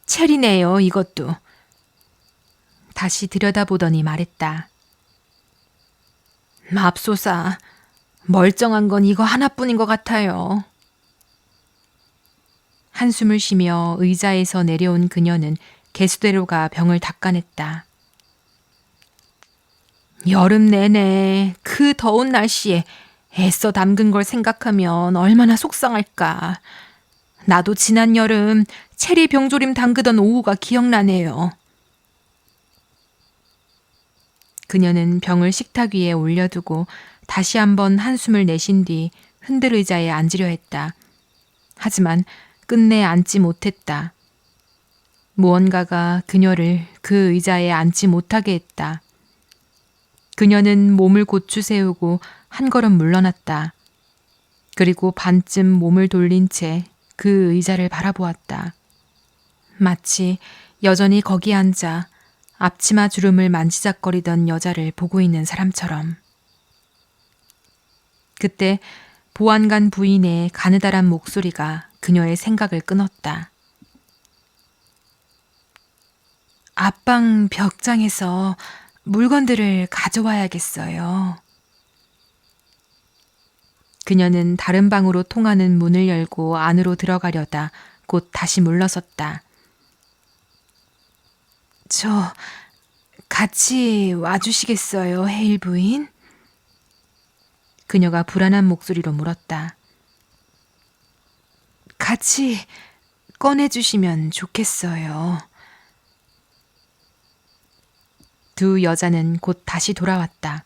체리네요, 이것도. 다시 들여다보더니 말했다. 맙소사, 멀쩡한 건 이거 하나뿐인 것 같아요. 한숨을 쉬며 의자에서 내려온 그녀는 개수대로 가 병을 닦아냈다. 여름 내내 그 더운 날씨에 애써 담근 걸 생각하면 얼마나 속상할까. 나도 지난 여름 체리 병조림 담그던 오후가 기억나네요. 그녀는 병을 식탁 위에 올려두고 다시 한번 한숨을 내쉰 뒤 흔들 의자에 앉으려 했다. 하지만 끝내 앉지 못했다. 무언가가 그녀를 그 의자에 앉지 못하게 했다. 그녀는 몸을 고추 세우고 한 걸음 물러났다. 그리고 반쯤 몸을 돌린 채 그 의자를 바라보았다. 마치 여전히 거기 앉아 앞치마 주름을 만지작거리던 여자를 보고 있는 사람처럼. 그때 보안관 부인의 가느다란 목소리가 그녀의 생각을 끊었다. 앞방 벽장에서 물건들을 가져와야겠어요. 그녀는 다른 방으로 통하는 문을 열고 안으로 들어가려다 곧 다시 물러섰다. 저 같이 와주시겠어요, 헤일 부인? 그녀가 불안한 목소리로 물었다. 같이 꺼내주시면 좋겠어요. 두 여자는 곧 다시 돌아왔다.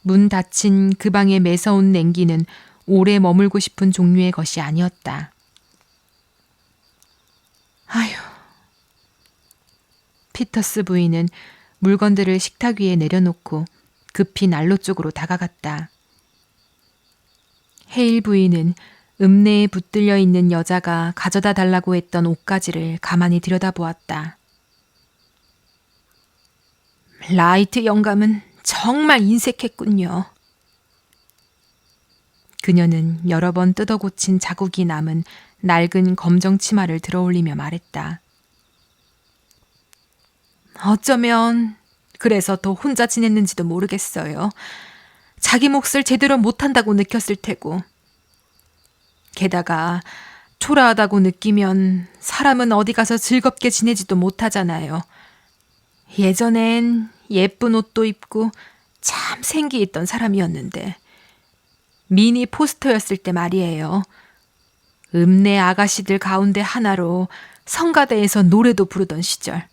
문 닫힌 그 방의 매서운 냉기는 오래 머물고 싶은 종류의 것이 아니었다. 아휴. 피터스 부인은 물건들을 식탁 위에 내려놓고 급히 난로 쪽으로 다가갔다. 헤일 부인은 읍내에 붙들려 있는 여자가 가져다 달라고 했던 옷가지를 가만히 들여다보았다. 라이트 영감은 정말 인색했군요. 그녀는 여러 번 뜯어 고친 자국이 남은 낡은 검정 치마를 들어올리며 말했다. 어쩌면 그래서 더 혼자 지냈는지도 모르겠어요. 자기 몫을 제대로 못한다고 느꼈을 테고. 게다가 초라하다고 느끼면 사람은 어디 가서 즐겁게 지내지도 못하잖아요. 예전엔 예쁜 옷도 입고 참 생기 있던 사람이었는데 미니 포스터였을 때 말이에요. 읍내 아가씨들 가운데 하나로 성가대에서 노래도 부르던 시절.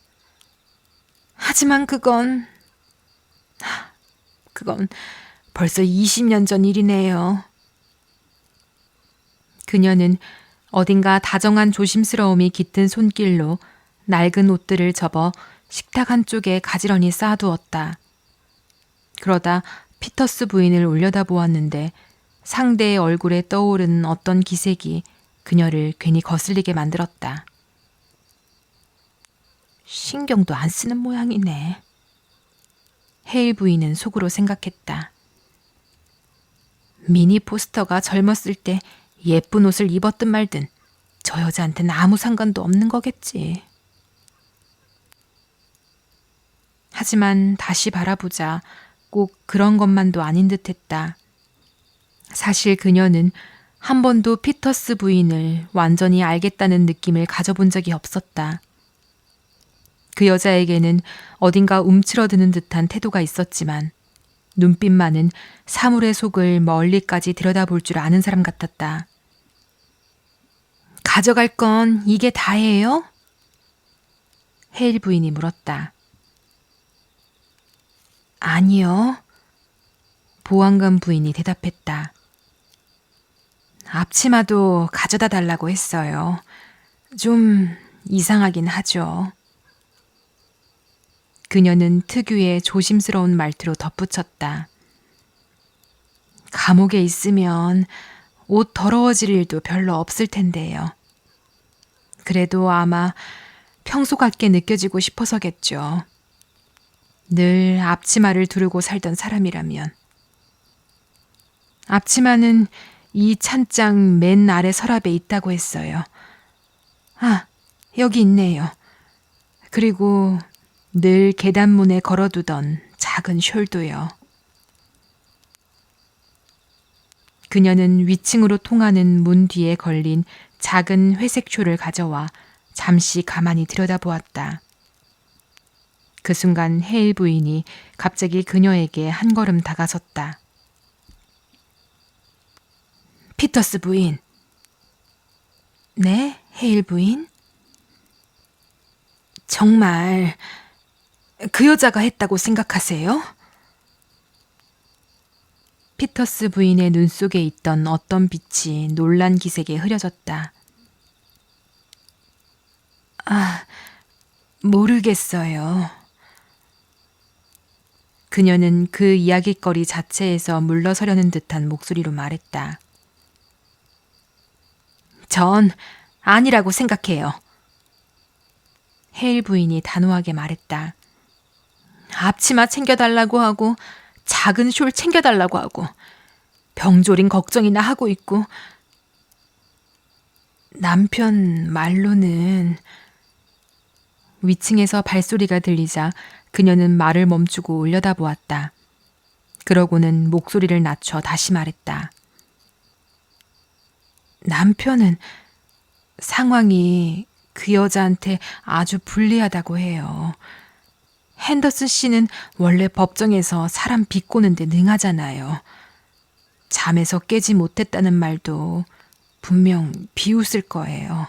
하지만 그건 벌써 20년 전 일이네요. 그녀는 어딘가 다정한 조심스러움이 깃든 손길로 낡은 옷들을 접어 식탁 한쪽에 가지런히 쌓아두었다. 그러다 피터스 부인을 올려다보았는데 상대의 얼굴에 떠오른 어떤 기색이 그녀를 괜히 거슬리게 만들었다. 신경도 안 쓰는 모양이네. 헤일 부인은 속으로 생각했다. 미니 포스터가 젊었을 때 예쁜 옷을 입었든 말든 저 여자한테는 아무 상관도 없는 거겠지. 하지만 다시 바라보자 꼭 그런 것만도 아닌 듯했다. 사실 그녀는 한 번도 피터스 부인을 완전히 알겠다는 느낌을 가져본 적이 없었다. 그 여자에게는 어딘가 움츠러드는 듯한 태도가 있었지만 눈빛만은 사물의 속을 멀리까지 들여다볼 줄 아는 사람 같았다. 가져갈 건 이게 다예요? 헤일 부인이 물었다. 아니요. 보안관 부인이 대답했다. 앞치마도 가져다 달라고 했어요. 좀 이상하긴 하죠. 그녀는 특유의 조심스러운 말투로 덧붙였다. 감옥에 있으면 옷 더러워질 일도 별로 없을 텐데요. 그래도 아마 평소 같게 느껴지고 싶어서겠죠. 늘 앞치마를 두르고 살던 사람이라면. 앞치마는 이 찬장 맨 아래 서랍에 있다고 했어요. 아, 여기 있네요. 그리고 늘 계단문에 걸어두던 작은 숄도요. 그녀는 위층으로 통하는 문 뒤에 걸린 작은 회색 숄을 가져와 잠시 가만히 들여다보았다. 그 순간 헤일 부인이 갑자기 그녀에게 한 걸음 다가섰다. 피터스 부인. 네, 헤일 부인? 정말 그 여자가 했다고 생각하세요? 피터스 부인의 눈 속에 있던 어떤 빛이 놀란 기색에 흐려졌다. 모르겠어요. 그녀는 그 이야깃거리 자체에서 물러서려는 듯한 목소리로 말했다. 전 아니라고 생각해요. 헤일 부인이 단호하게 말했다. 앞치마 챙겨달라고 하고 작은 숄 챙겨달라고 하고 병조린 걱정이나 하고 있고 남편 말로는 위층에서 발소리가 들리자 그녀는 말을 멈추고 올려다보았다. 그러고는 목소리를 낮춰 다시 말했다. 남편은 상황이 그 여자한테 아주 불리하다고 해요. 핸더슨 씨는 원래 법정에서 사람 비꼬는데 능하잖아요. 잠에서 깨지 못했다는 말도 분명 비웃을 거예요.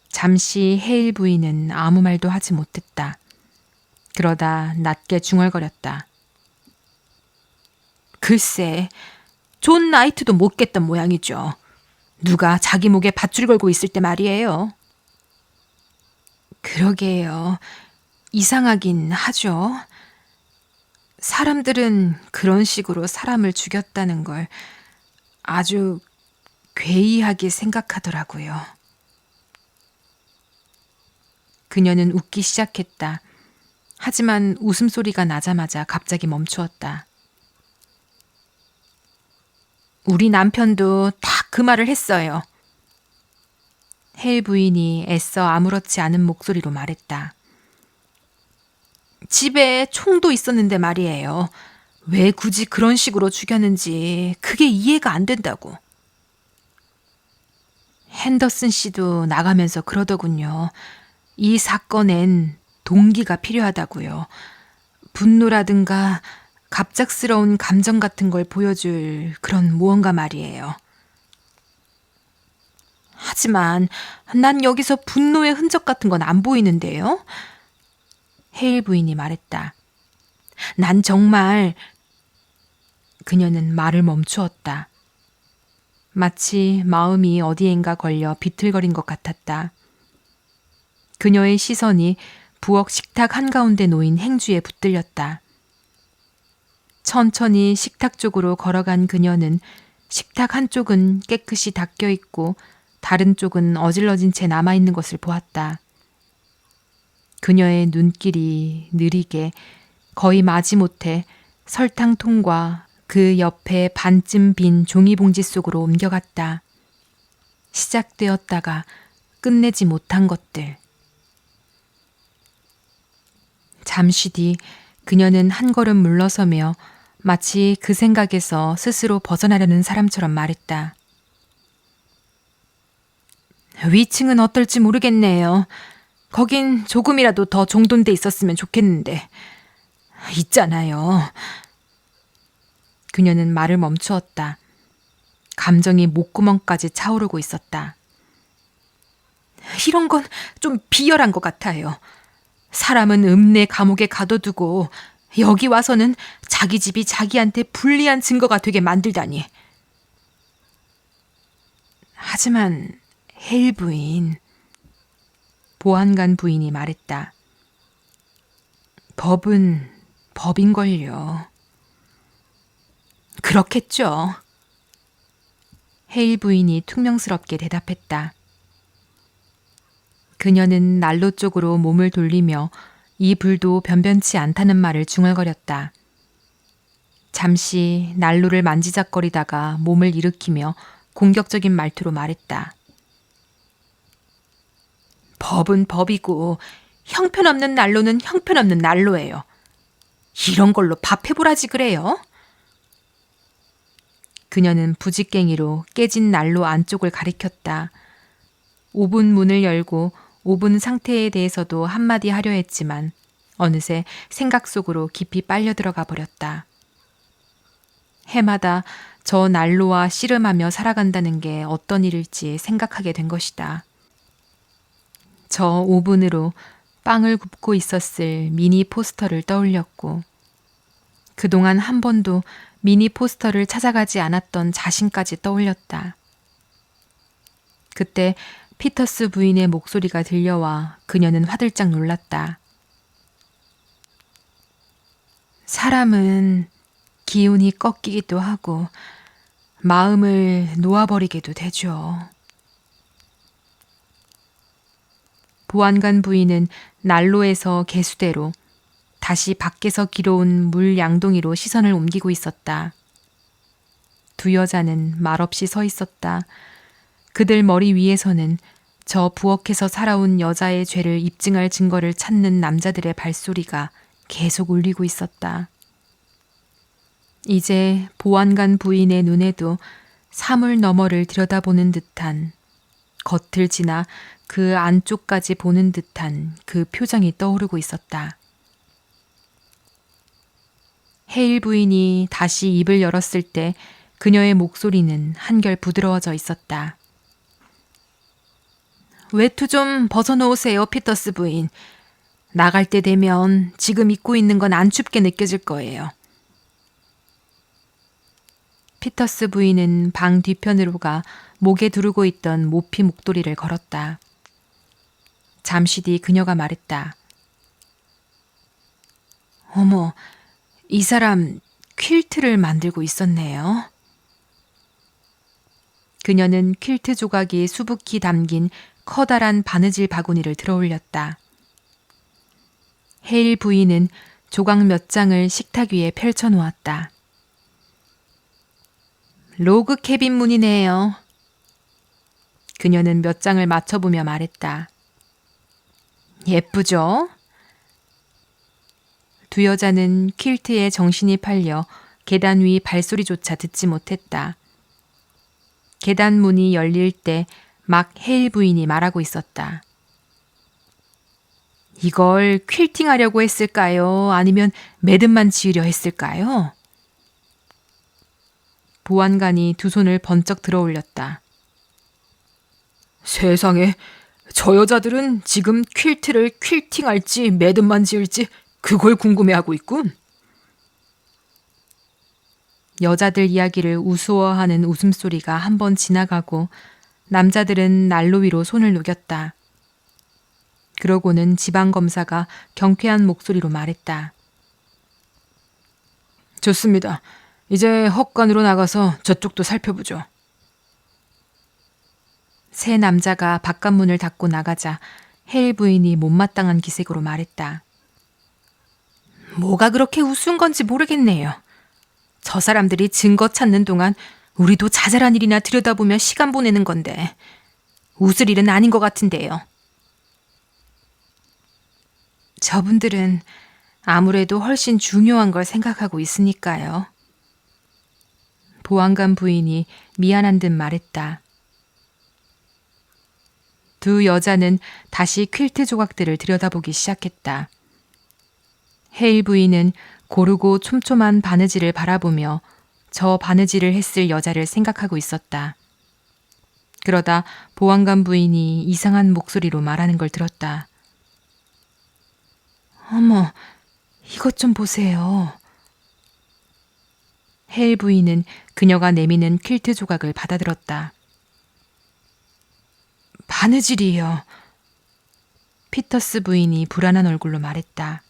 잠시 헤일 부인은 아무 말도 하지 못했다. 그러다 낮게 중얼거렸다. 글쎄, 존 나이트도 못 깼던 모양이죠. 누가 자기 목에 밧줄 걸고 있을 때 말이에요. 그러게요. 이상하긴 하죠. 사람들은 그런 식으로 사람을 죽였다는 걸 아주 괴이하게 생각하더라고요. 그녀는 웃기 시작했다. 하지만 웃음소리가 나자마자 갑자기 멈추었다. 우리 남편도 다 그 말을 했어요. 헬 부인이 애써 아무렇지 않은 목소리로 말했다. 집에 총도 있었는데 말이에요. 왜 굳이 그런 식으로 죽였는지 그게 이해가 안 된다고. 핸더슨 씨도 나가면서 그러더군요. 이 사건엔 동기가 필요하다고요. 분노라든가 갑작스러운 감정 같은 걸 보여줄 그런 무언가 말이에요. 하지만 난 여기서 분노의 흔적 같은 건 안 보이는데요. 헤일 부인이 말했다. 난 정말... 그녀는 말을 멈추었다. 마치 마음이 어디엔가 걸려 비틀거린 것 같았다. 그녀의 시선이 부엌 식탁 한가운데 놓인 행주에 붙들렸다. 천천히 식탁 쪽으로 걸어간 그녀는 식탁 한쪽은 깨끗이 닦여 있고 다른 쪽은 어질러진 채 남아있는 것을 보았다. 그녀의 눈길이 느리게 거의 마지못해 설탕통과 그 옆에 반쯤 빈 종이봉지 속으로 옮겨갔다. 시작되었다가 끝내지 못한 것들. 잠시 뒤 그녀는 한 걸음 물러서며 마치 그 생각에서 스스로 벗어나려는 사람처럼 말했다. 위층은 어떨지 모르겠네요. 거긴 조금이라도 더 정돈돼 있었으면 좋겠는데. 있잖아요. 그녀는 말을 멈추었다. 감정이 목구멍까지 차오르고 있었다. 이런 건 좀 비열한 것 같아요. 사람은 읍내 감옥에 가둬두고 여기 와서는 자기 집이 자기한테 불리한 증거가 되게 만들다니. 하지만 헤일 부인, 보안관 부인이 말했다. 법은 법인걸요. 그렇겠죠. 헤일 부인이 퉁명스럽게 대답했다. 그녀는 난로 쪽으로 몸을 돌리며 이 불도 변변치 않다는 말을 중얼거렸다. 잠시 난로를 만지작거리다가 몸을 일으키며 공격적인 말투로 말했다. 법은 법이고 형편없는 난로는 형편없는 난로예요. 이런 걸로 밥 해보라지 그래요? 그녀는 부직갱이로 깨진 난로 안쪽을 가리켰다. 오븐 문을 열고 오븐 상태에 대해서도 한마디 하려 했지만 어느새 생각 속으로 깊이 빨려 들어가 버렸다. 해마다 저 난로와 씨름하며 살아간다는 게 어떤 일일지 생각하게 된 것이다. 저 오븐으로 빵을 굽고 있었을 미니 포스터를 떠올렸고 그동안 한 번도 미니 포스터를 찾아가지 않았던 자신까지 떠올렸다. 그때 피터스 부인의 목소리가 들려와 그녀는 화들짝 놀랐다. 사람은 기운이 꺾이기도 하고 마음을 놓아버리게도 되죠. 보안관 부인은 난로에서 개수대로 다시 밖에서 길어온 물 양동이로 시선을 옮기고 있었다. 두 여자는 말없이 서 있었다. 그들 머리 위에서는 저 부엌에서 살아온 여자의 죄를 입증할 증거를 찾는 남자들의 발소리가 계속 울리고 있었다. 이제 보안관 부인의 눈에도 사물 너머를 들여다보는 듯한, 겉을 지나 그 안쪽까지 보는 듯한 그 표정이 떠오르고 있었다. 헤일 부인이 다시 입을 열었을 때 그녀의 목소리는 한결 부드러워져 있었다. 외투 좀 벗어놓으세요, 피터스 부인. 나갈 때 되면 지금 입고 있는 건 안 춥게 느껴질 거예요. 피터스 부인은 방 뒤편으로 가 목에 두르고 있던 모피 목도리를 걸었다. 잠시 뒤 그녀가 말했다. 어머, 이 사람 퀼트를 만들고 있었네요. 그녀는 퀼트 조각이 수북히 담긴 커다란 바느질 바구니를 들어올렸다. 헤일 부인은 조각 몇 장을 식탁 위에 펼쳐놓았다. 로그 캐빈 문이네요. 그녀는 몇 장을 맞춰보며 말했다. 예쁘죠? 두 여자는 퀼트에 정신이 팔려 계단 위 발소리조차 듣지 못했다. 계단 문이 열릴 때 막 헤일 부인이 말하고 있었다. 이걸 퀼팅하려고 했을까요? 아니면 매듭만 지으려 했을까요? 보안관이 두 손을 번쩍 들어 올렸다. 세상에, 저 여자들은 지금 퀼트를 퀼팅할지 매듭만 지을지 그걸 궁금해하고 있군. 여자들 이야기를 우스워하는 웃음소리가 한 번 지나가고 남자들은 난로 위로 손을 녹였다. 그러고는 지방검사가 경쾌한 목소리로 말했다. 좋습니다. 이제 헛간으로 나가서 저쪽도 살펴보죠. 세 남자가 바깥문을 닫고 나가자 헤일 부인이 못마땅한 기색으로 말했다. 뭐가 그렇게 우스운 건지 모르겠네요. 저 사람들이 증거 찾는 동안 우리도 자잘한 일이나 들여다보며 시간 보내는 건데 웃을 일은 아닌 것 같은데요. 저분들은 아무래도 훨씬 중요한 걸 생각하고 있으니까요. 보안관 부인이 미안한 듯 말했다. 두 여자는 다시 퀼트 조각들을 들여다보기 시작했다. 헤일 부인은 고르고 촘촘한 바느질을 바라보며 저 바느질을 했을 여자를 생각하고 있었다. 그러다 보안관 부인이 이상한 목소리로 말하는 걸 들었다. 어머, 이것 좀 보세요. 헤일 부인은 그녀가 내미는 퀼트 조각을 받아들었다. 바느질이요. 피터스 부인이 불안한 얼굴로 말했다.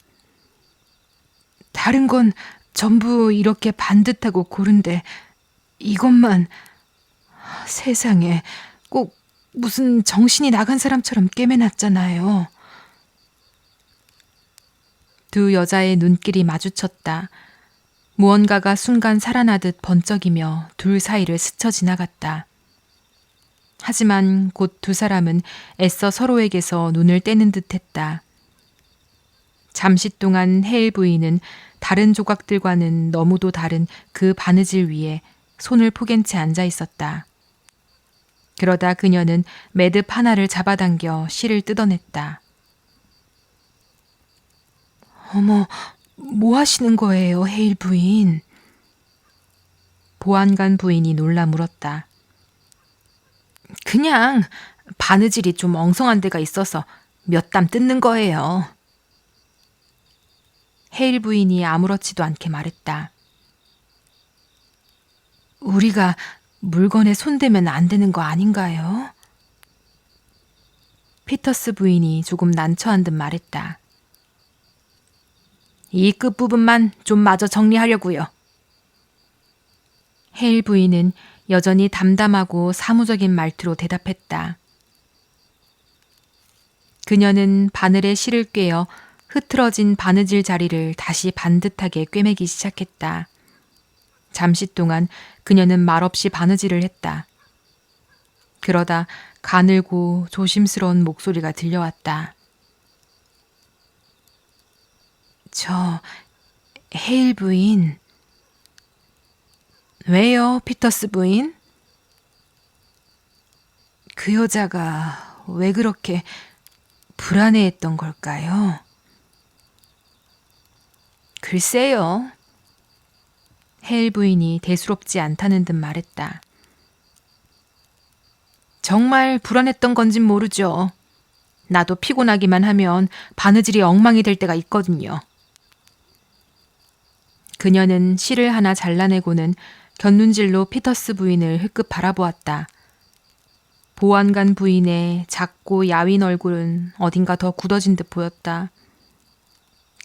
다른 건 전부 이렇게 반듯하고 고른데 이것만 세상에 꼭 무슨 정신이 나간 사람처럼 꿰매놨잖아요. 두 여자의 눈길이 마주쳤다. 무언가가 순간 살아나듯 번쩍이며 둘 사이를 스쳐 지나갔다. 하지만 곧 두 사람은 애써 서로에게서 눈을 떼는 듯했다. 잠시 동안 헤일 부인은 다른 조각들과는 너무도 다른 그 바느질 위에 손을 포갠 채 앉아 있었다. 그러다 그녀는 매듭 하나를 잡아당겨 실을 뜯어냈다. 어머, 뭐 하시는 거예요, 헤일 부인? 보안관 부인이 놀라 물었다. 그냥 바느질이 좀 엉성한 데가 있어서 몇 담 뜯는 거예요. 헤일 부인이 아무렇지도 않게 말했다. 우리가 물건에 손대면 안 되는 거 아닌가요? 피터스 부인이 조금 난처한 듯 말했다. 이 끝부분만 좀 마저 정리하려고요. 헤일 부인은 여전히 담담하고 사무적인 말투로 대답했다. 그녀는 바늘에 실을 꿰어 흐트러진 바느질 자리를 다시 반듯하게 꿰매기 시작했다. 잠시 동안 그녀는 말없이 바느질을 했다. 그러다 가늘고 조심스러운 목소리가 들려왔다. 저 헤일 부인. 왜요, 피터스 부인? 그 여자가 왜 그렇게 불안해했던 걸까요? 글쎄요. 헤일 부인이 대수롭지 않다는 듯 말했다. 정말 불안했던 건진 모르죠. 나도 피곤하기만 하면 바느질이 엉망이 될 때가 있거든요. 그녀는 실을 하나 잘라내고는 곁눈질로 피터스 부인을 흘끗 바라보았다. 보안관 부인의 작고 야윈 얼굴은 어딘가 더 굳어진 듯 보였다.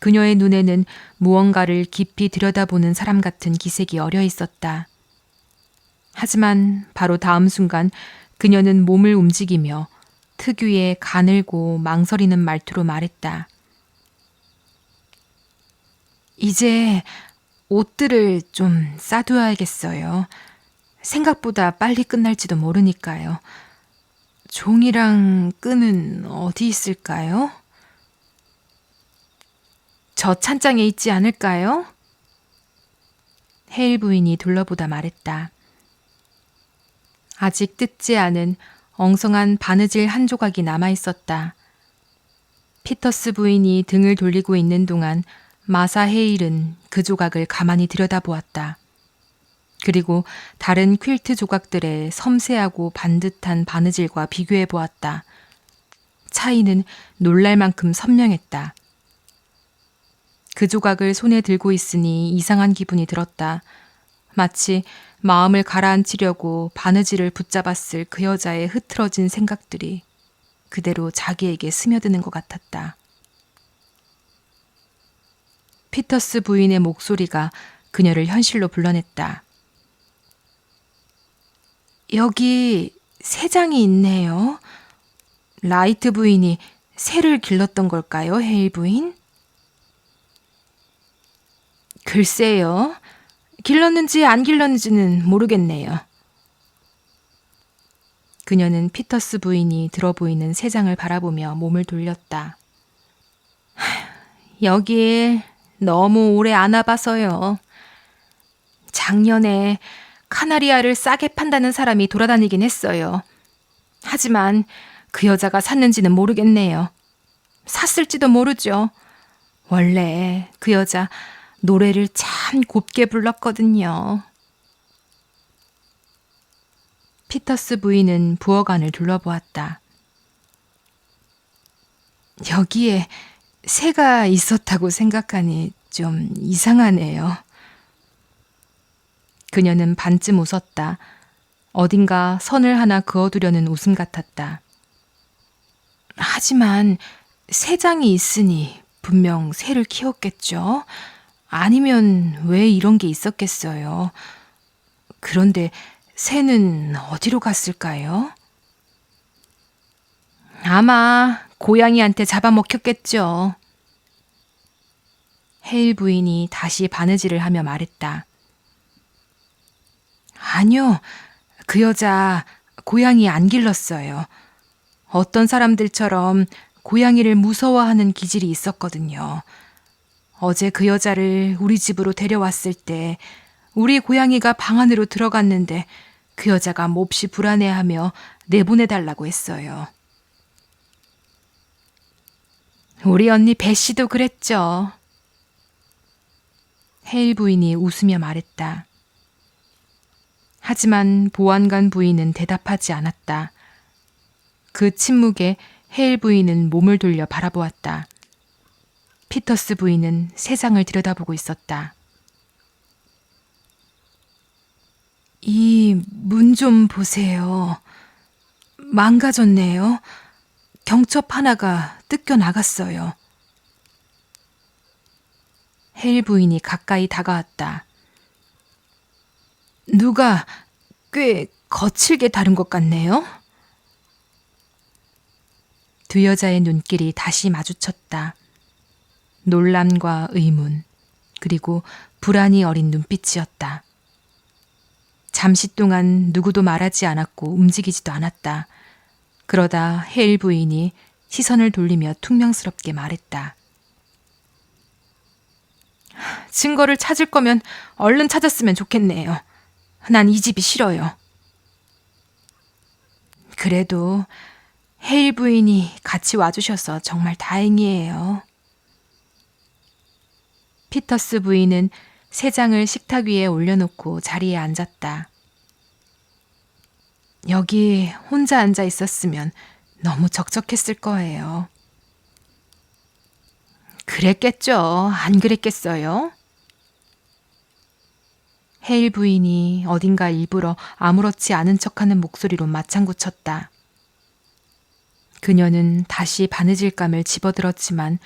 그녀의 눈에는 무언가를 깊이 들여다보는 사람 같은 기색이 어려 있었다. 하지만 바로 다음 순간 그녀는 몸을 움직이며 특유의 가늘고 망설이는 말투로 말했다. 이제 옷들을 좀 싸두어야겠어요. 생각보다 빨리 끝날지도 모르니까요. 종이랑 끈은 어디 있을까요? 저 찬장에 있지 않을까요? 헤일 부인이 둘러보다 말했다. 아직 뜯지 않은 엉성한 바느질 한 조각이 남아 있었다. 피터스 부인이 등을 돌리고 있는 동안 마사 헤일은 그 조각을 가만히 들여다보았다. 그리고 다른 퀼트 조각들의 섬세하고 반듯한 바느질과 비교해 보았다. 차이는 놀랄 만큼 선명했다. 그 조각을 손에 들고 있으니 이상한 기분이 들었다. 마치 마음을 가라앉히려고 바느질을 붙잡았을 그 여자의 흐트러진 생각들이 그대로 자기에게 스며드는 것 같았다. 피터스 부인의 목소리가 그녀를 현실로 불러냈다. 여기 새 장이 있네요. 라이트 부인이 새를 길렀던 걸까요, 헤일 부인? 글쎄요. 길렀는지 안 길렀는지는 모르겠네요. 그녀는 피터스 부인이 들어 보이는 새 장을 바라보며 몸을 돌렸다. 여길 너무 오래 안 와봐서요. 작년에 카나리아를 싸게 판다는 사람이 돌아다니긴 했어요. 하지만 그 여자가 샀는지는 모르겠네요. 샀을지도 모르죠. 원래 그 여자 노래를 참 곱게 불렀거든요. 피터스 부인은 부엌안을 둘러보았다. 여기에 새가 있었다고 생각하니 좀 이상하네요. 그녀는 반쯤 웃었다. 어딘가 선을 하나 그어두려는 웃음 같았다. 하지만 새 장이 있으니 분명 새를 키웠겠죠? 아니면 왜 이런 게 있었겠어요? 그런데 새는 어디로 갔을까요? 아마 고양이한테 잡아먹혔겠죠. 헤일 부인이 다시 바느질을 하며 말했다. 아니요, 그 여자 고양이 안 길렀어요. 어떤 사람들처럼 고양이를 무서워하는 기질이 있었거든요. 어제 그 여자를 우리 집으로 데려왔을 때 우리 고양이가 방 안으로 들어갔는데 그 여자가 몹시 불안해하며 내보내달라고 했어요. 우리 언니 베시도 그랬죠. 헤일 부인이 웃으며 말했다. 하지만 보안관 부인은 대답하지 않았다. 그 침묵에 헤일 부인은 몸을 돌려 바라보았다. 피터스 부인은 새 장을 들여다보고 있었다. 이 문 좀 보세요. 망가졌네요. 경첩 하나가 뜯겨 나갔어요. 헬 부인이 가까이 다가왔다. 누가 꽤 거칠게 다룬 것 같네요. 두 여자의 눈길이 다시 마주쳤다. 놀람과 의문, 그리고 불안이 어린 눈빛이었다. 잠시 동안 누구도 말하지 않았고 움직이지도 않았다. 그러다 헤일 부인이 시선을 돌리며 퉁명스럽게 말했다. 증거를 찾을 거면 얼른 찾았으면 좋겠네요. 난 이 집이 싫어요. 그래도 헤일 부인이 같이 와주셔서 정말 다행이에요. 피터스 부인은 세 장을 식탁 위에 올려놓고 자리에 앉았다. 여기 혼자 앉아 있었으면 너무 적적했을 거예요. 그랬겠죠. 안 그랬겠어요? 헤일 부인이 어딘가 일부러 아무렇지 않은 척하는 목소리로 맞장구 쳤다. 그녀는 다시 바느질감을 집어들었지만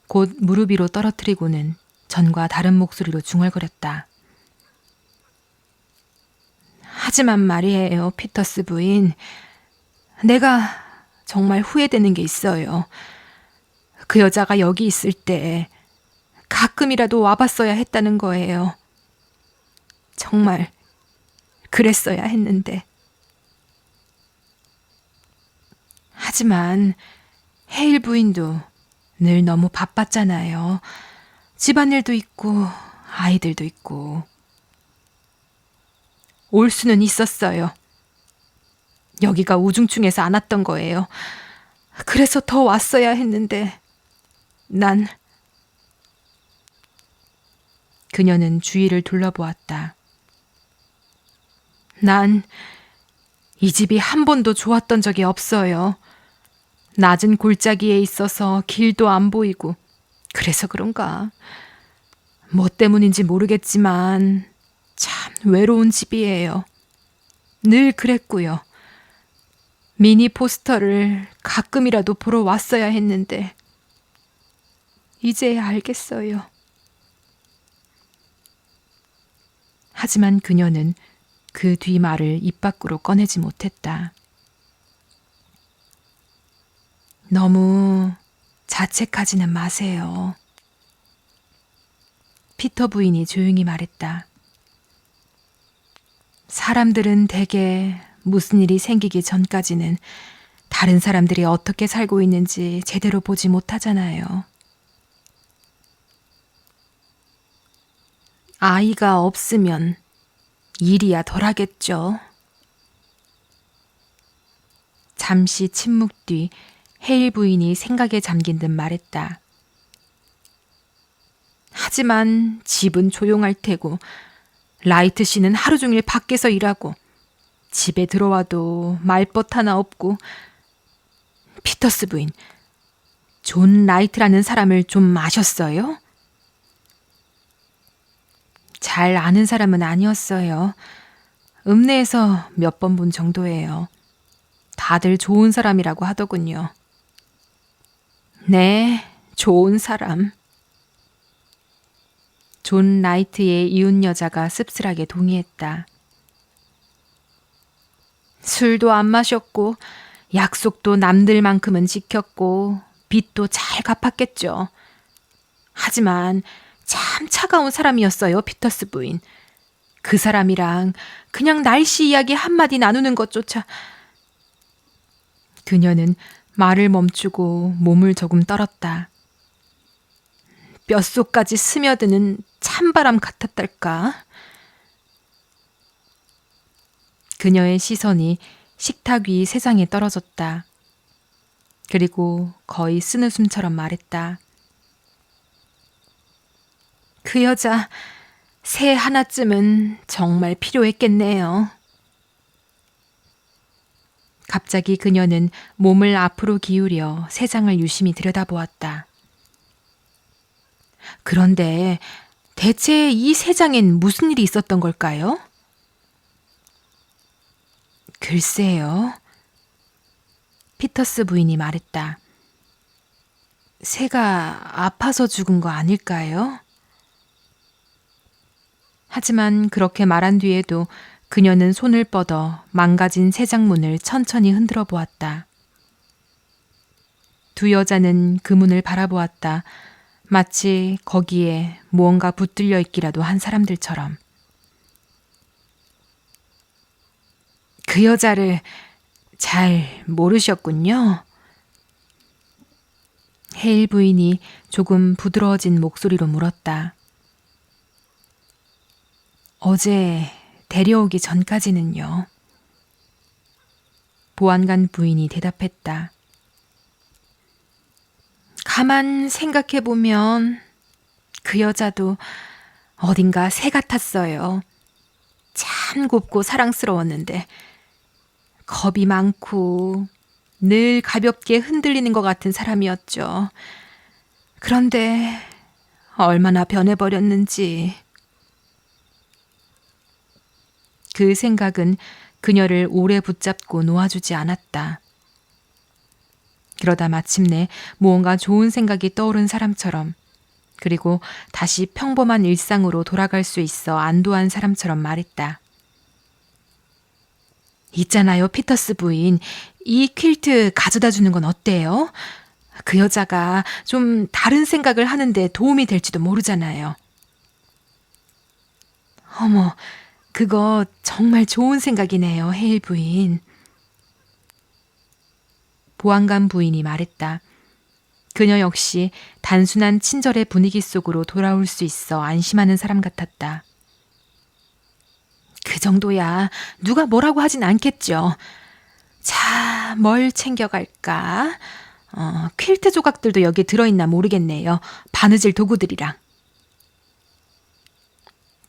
곧 무릎 위로 떨어뜨리고는 전과 다른 목소리로 중얼거렸다. 하지만 말이에요, 피터스 부인. 내가 정말 후회되는 게 있어요. 그 여자가 여기 있을 때 가끔이라도 와봤어야 했다는 거예요. 정말 그랬어야 했는데. 하지만 헤일 부인도 늘 너무 바빴잖아요. 집안일도 있고 아이들도 있고. 올 수는 있었어요. 여기가 우중충해서 안 왔던 거예요. 그래서 더 왔어야 했는데 그녀는 주위를 둘러보았다. 난 이 집이 한 번도 좋았던 적이 없어요. 낮은 골짜기에 있어서 길도 안 보이고 그래서 그런가. 뭐 때문인지 모르겠지만 참 외로운 집이에요. 늘 그랬고요. 미니 포스터를 가끔이라도 보러 왔어야 했는데 이제야 알겠어요. 하지만 그녀는 그 뒤 말을 입 밖으로 꺼내지 못했다. 너무 자책하지는 마세요. 피터 부인이 조용히 말했다. 사람들은 대개 무슨 일이 생기기 전까지는 다른 사람들이 어떻게 살고 있는지 제대로 보지 못하잖아요. 아이가 없으면 일이야 덜하겠죠. 잠시 침묵 뒤 헤일 부인이 생각에 잠긴 듯 말했다. 하지만 집은 조용할 테고 라이트 씨는 하루 종일 밖에서 일하고 집에 들어와도 말벗 하나 없고. 피터스 부인, 존 라이트라는 사람을 좀 아셨어요? 잘 아는 사람은 아니었어요. 읍내에서 몇 번 본 정도예요. 다들 좋은 사람이라고 하더군요. 네, 좋은 사람. 존 라이트의 이웃 여자가 씁쓸하게 동의했다. 술도 안 마셨고 약속도 남들만큼은 지켰고 빚도 잘 갚았겠죠. 하지만 참 차가운 사람이었어요, 피터스 부인. 그 사람이랑 그냥 날씨 이야기 한마디 나누는 것조차. 그녀는 말을 멈추고 몸을 조금 떨었다. 뼛속까지 스며드는 찬바람 같았달까? 그녀의 시선이 식탁 위 세상에 떨어졌다. 그리고 거의 쓴웃음처럼 말했다. 그 여자 새 하나쯤은 정말 필요했겠네요. 갑자기 그녀는 몸을 앞으로 기울여 새 장을 유심히 들여다보았다. 그런데 대체 이 새 장엔 무슨 일이 있었던 걸까요? 글쎄요. 피터스 부인이 말했다. 새가 아파서 죽은 거 아닐까요? 하지만 그렇게 말한 뒤에도 그녀는 손을 뻗어 망가진 새 장문을 천천히 흔들어 보았다. 두 여자는 그 문을 바라보았다. 마치 거기에 무언가 붙들려 있기라도 한 사람들처럼. 그 여자를 잘 모르셨군요. 헤일 부인이 조금 부드러워진 목소리로 물었다. 어제 데려오기 전까지는요. 보안관 부인이 대답했다. 가만 생각해보면 그 여자도 어딘가 새 같았어요. 참 곱고 사랑스러웠는데 겁이 많고 늘 가볍게 흔들리는 것 같은 사람이었죠. 그런데 얼마나 변해버렸는지. 그 생각은 그녀를 오래 붙잡고 놓아주지 않았다. 그러다 마침내 무언가 좋은 생각이 떠오른 사람처럼, 그리고 다시 평범한 일상으로 돌아갈 수 있어 안도한 사람처럼 말했다. 있잖아요, 피터스 부인. 이 퀼트 가져다 주는 건 어때요? 그 여자가 좀 다른 생각을 하는데 도움이 될지도 모르잖아요. 어머, 그거 정말 좋은 생각이네요, 헤일 부인. 보안관 부인이 말했다. 그녀 역시 단순한 친절의 분위기 속으로 돌아올 수 있어 안심하는 사람 같았다. 그 정도야 누가 뭐라고 하진 않겠죠. 자, 뭘 챙겨갈까? 퀼트 조각들도 여기 들어있나 모르겠네요. 바느질 도구들이랑.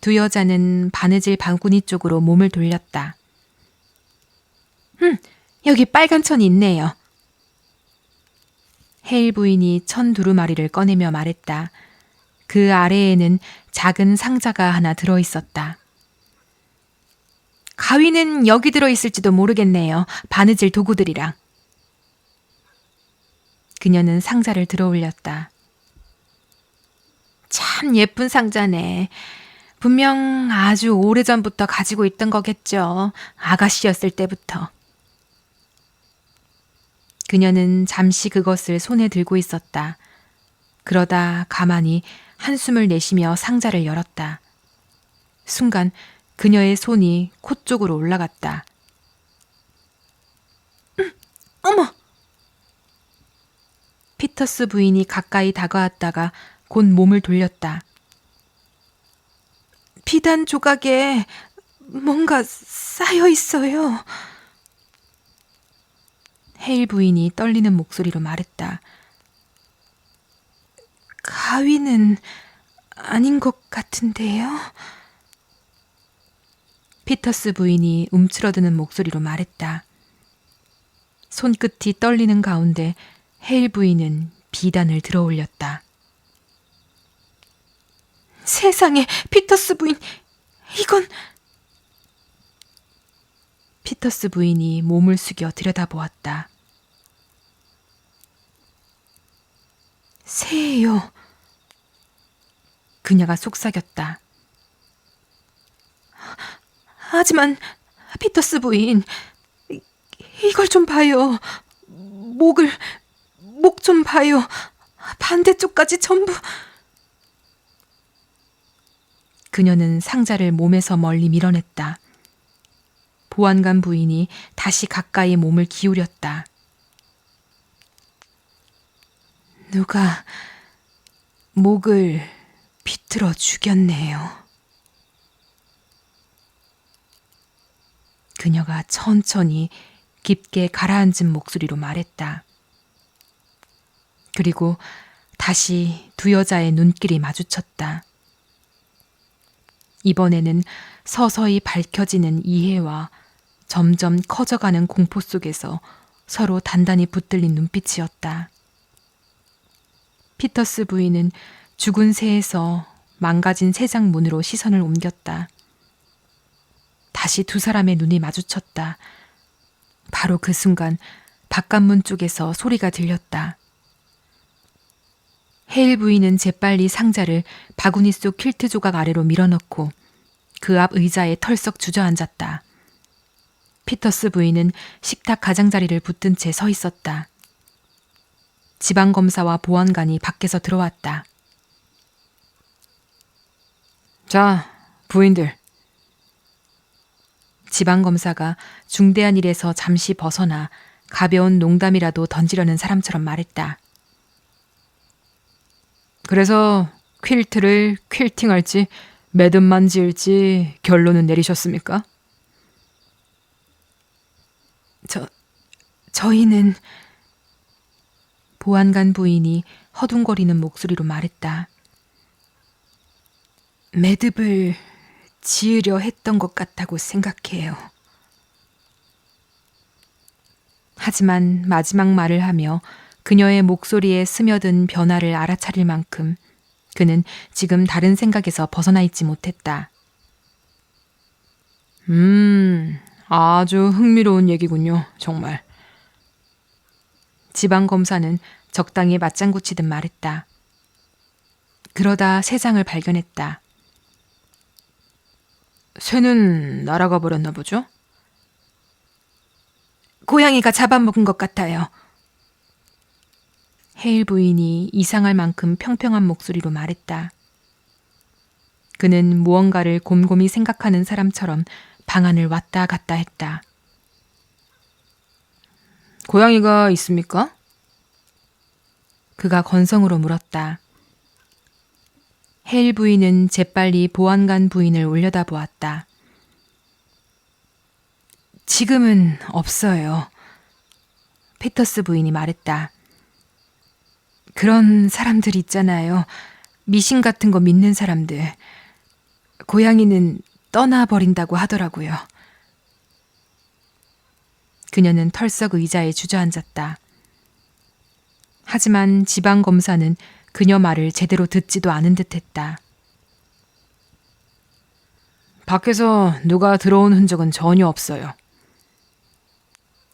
두 여자는 바느질 바구니 쪽으로 몸을 돌렸다. 여기 빨간 천이 있네요. 헤일 부인이 천 두루마리를 꺼내며 말했다. 그 아래에는 작은 상자가 하나 들어있었다. 가위는 여기 들어있을지도 모르겠네요. 바느질 도구들이랑. 그녀는 상자를 들어 올렸다. 참 예쁜 상자네. 분명 아주 오래전부터 가지고 있던 거겠죠. 아가씨였을 때부터. 그녀는 잠시 그것을 손에 들고 있었다. 그러다 가만히 한숨을 내쉬며 상자를 열었다. 순간 그녀의 손이 코 쪽으로 올라갔다. 어머! 피터스 부인이 가까이 다가왔다가 곧 몸을 돌렸다. 비단 조각에 뭔가 쌓여 있어요. 헤일 부인이 떨리는 목소리로 말했다. 가위는 아닌 것 같은데요? 피터스 부인이 움츠러드는 목소리로 말했다. 손끝이 떨리는 가운데 헤일 부인은 비단을 들어 올렸다. 세상에, 피터스 부인, 이건... 피터스 부인이 몸을 숙여 들여다보았다. 새예요. 그녀가 속삭였다. 하지만 피터스 부인, 이걸 좀 봐요. 목 좀 봐요. 반대쪽까지 전부. 그녀는 상자를 몸에서 멀리 밀어냈다. 보안관 부인이 다시 가까이 몸을 기울였다. 누가 목을 비틀어 죽였네요. 그녀가 천천히 깊게 가라앉은 목소리로 말했다. 그리고 다시 두 여자의 눈길이 마주쳤다. 이번에는 서서히 밝혀지는 이해와 점점 커져가는 공포 속에서 서로 단단히 붙들린 눈빛이었다. 피터스 부인은 죽은 새에서 망가진 새장 문으로 시선을 옮겼다. 다시 두 사람의 눈이 마주쳤다. 바로 그 순간 바깥문 쪽에서 소리가 들렸다. 헤일 부인은 재빨리 상자를 바구니 속 퀼트 조각 아래로 밀어넣고 그 앞 의자에 털썩 주저앉았다. 피터스 부인은 식탁 가장자리를 붙든 채 서 있었다. 지방검사와 보안관이 밖에서 들어왔다. 자, 부인들. 지방검사가 중대한 일에서 잠시 벗어나 가벼운 농담이라도 던지려는 사람처럼 말했다. 그래서 퀼트를 퀼팅할지 매듭만 지을지 결론은 내리셨습니까? 저희는 보안관 부인이 허둥거리는 목소리로 말했다. 매듭을 지으려 했던 것 같다고 생각해요. 하지만 마지막 말을 하며 그녀의 목소리에 스며든 변화를 알아차릴 만큼 그는 지금 다른 생각에서 벗어나 있지 못했다. 아주 흥미로운 얘기군요, 정말. 지방검사는 적당히 맞장구 치듯 말했다. 그러다 새 장을 발견했다. 새는 날아가 버렸나 보죠? 고양이가 잡아먹은 것 같아요. 헤일 부인이 이상할 만큼 평평한 목소리로 말했다. 그는 무언가를 곰곰이 생각하는 사람처럼 방안을 왔다 갔다 했다. 고양이가 있습니까? 그가 건성으로 물었다. 헤일 부인은 재빨리 보안관 부인을 올려다보았다. 지금은 없어요. 피터스 부인이 말했다. 그런 사람들 있잖아요. 미신 같은 거 믿는 사람들. 고양이는 떠나버린다고 하더라고요. 그녀는 털썩 의자에 주저앉았다. 하지만 지방검사는 그녀 말을 제대로 듣지도 않은 듯했다. 밖에서 누가 들어온 흔적은 전혀 없어요.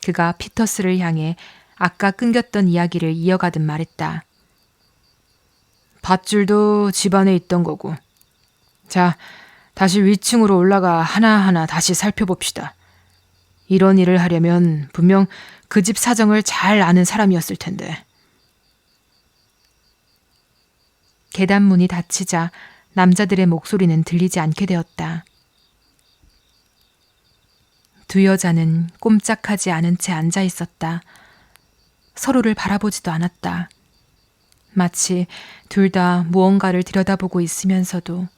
그가 피터스를 향해 아까 끊겼던 이야기를 이어가듯 말했다. 밧줄도 집안에 있던 거고. 자, 다시 위층으로 올라가 하나하나 다시 살펴봅시다. 이런 일을 하려면 분명 그 집 사정을 잘 아는 사람이었을 텐데. 계단문이 닫히자 남자들의 목소리는 들리지 않게 되었다. 두 여자는 꼼짝하지 않은 채 앉아 있었다. 서로를 바라보지도 않았다. 마치 둘 다 무언가를 들여다보고 있으면서도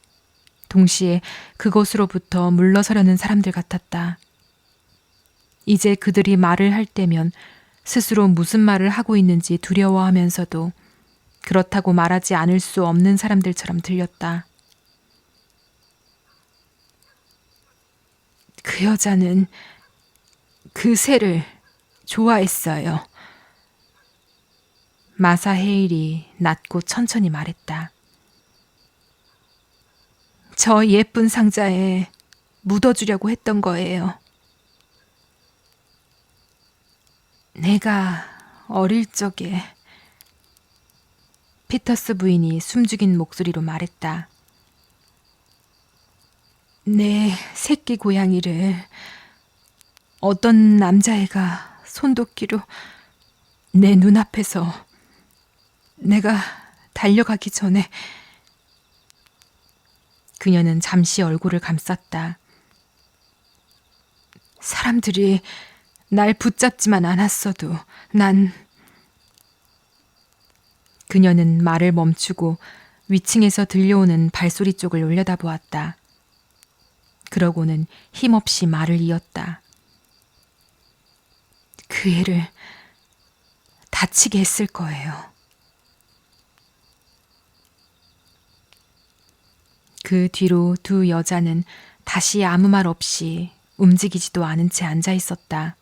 동시에 그곳으로부터 물러서려는 사람들 같았다. 이제 그들이 말을 할 때면 스스로 무슨 말을 하고 있는지 두려워하면서도 그렇다고 말하지 않을 수 없는 사람들처럼 들렸다. 그 여자는 그 새를 좋아했어요. 마사 헤일이 낮고 천천히 말했다. 저 예쁜 상자에 묻어주려고 했던 거예요. 내가 어릴 적에 피터스 부인이 숨죽인 목소리로 말했다. 내 새끼 고양이를 어떤 남자애가 손도끼로 내 눈앞에서 내가 달려가기 전에 그녀는 잠시 얼굴을 감쌌다. 사람들이 날 붙잡지만 않았어도 난... 그녀는 말을 멈추고 위층에서 들려오는 발소리 쪽을 올려다보았다. 그러고는 힘없이 말을 이었다. 그 애를 다치게 했을 거예요. 그 뒤로 두 여자는 다시 아무 말 없이 움직이지도 않은 채 앉아 있었다.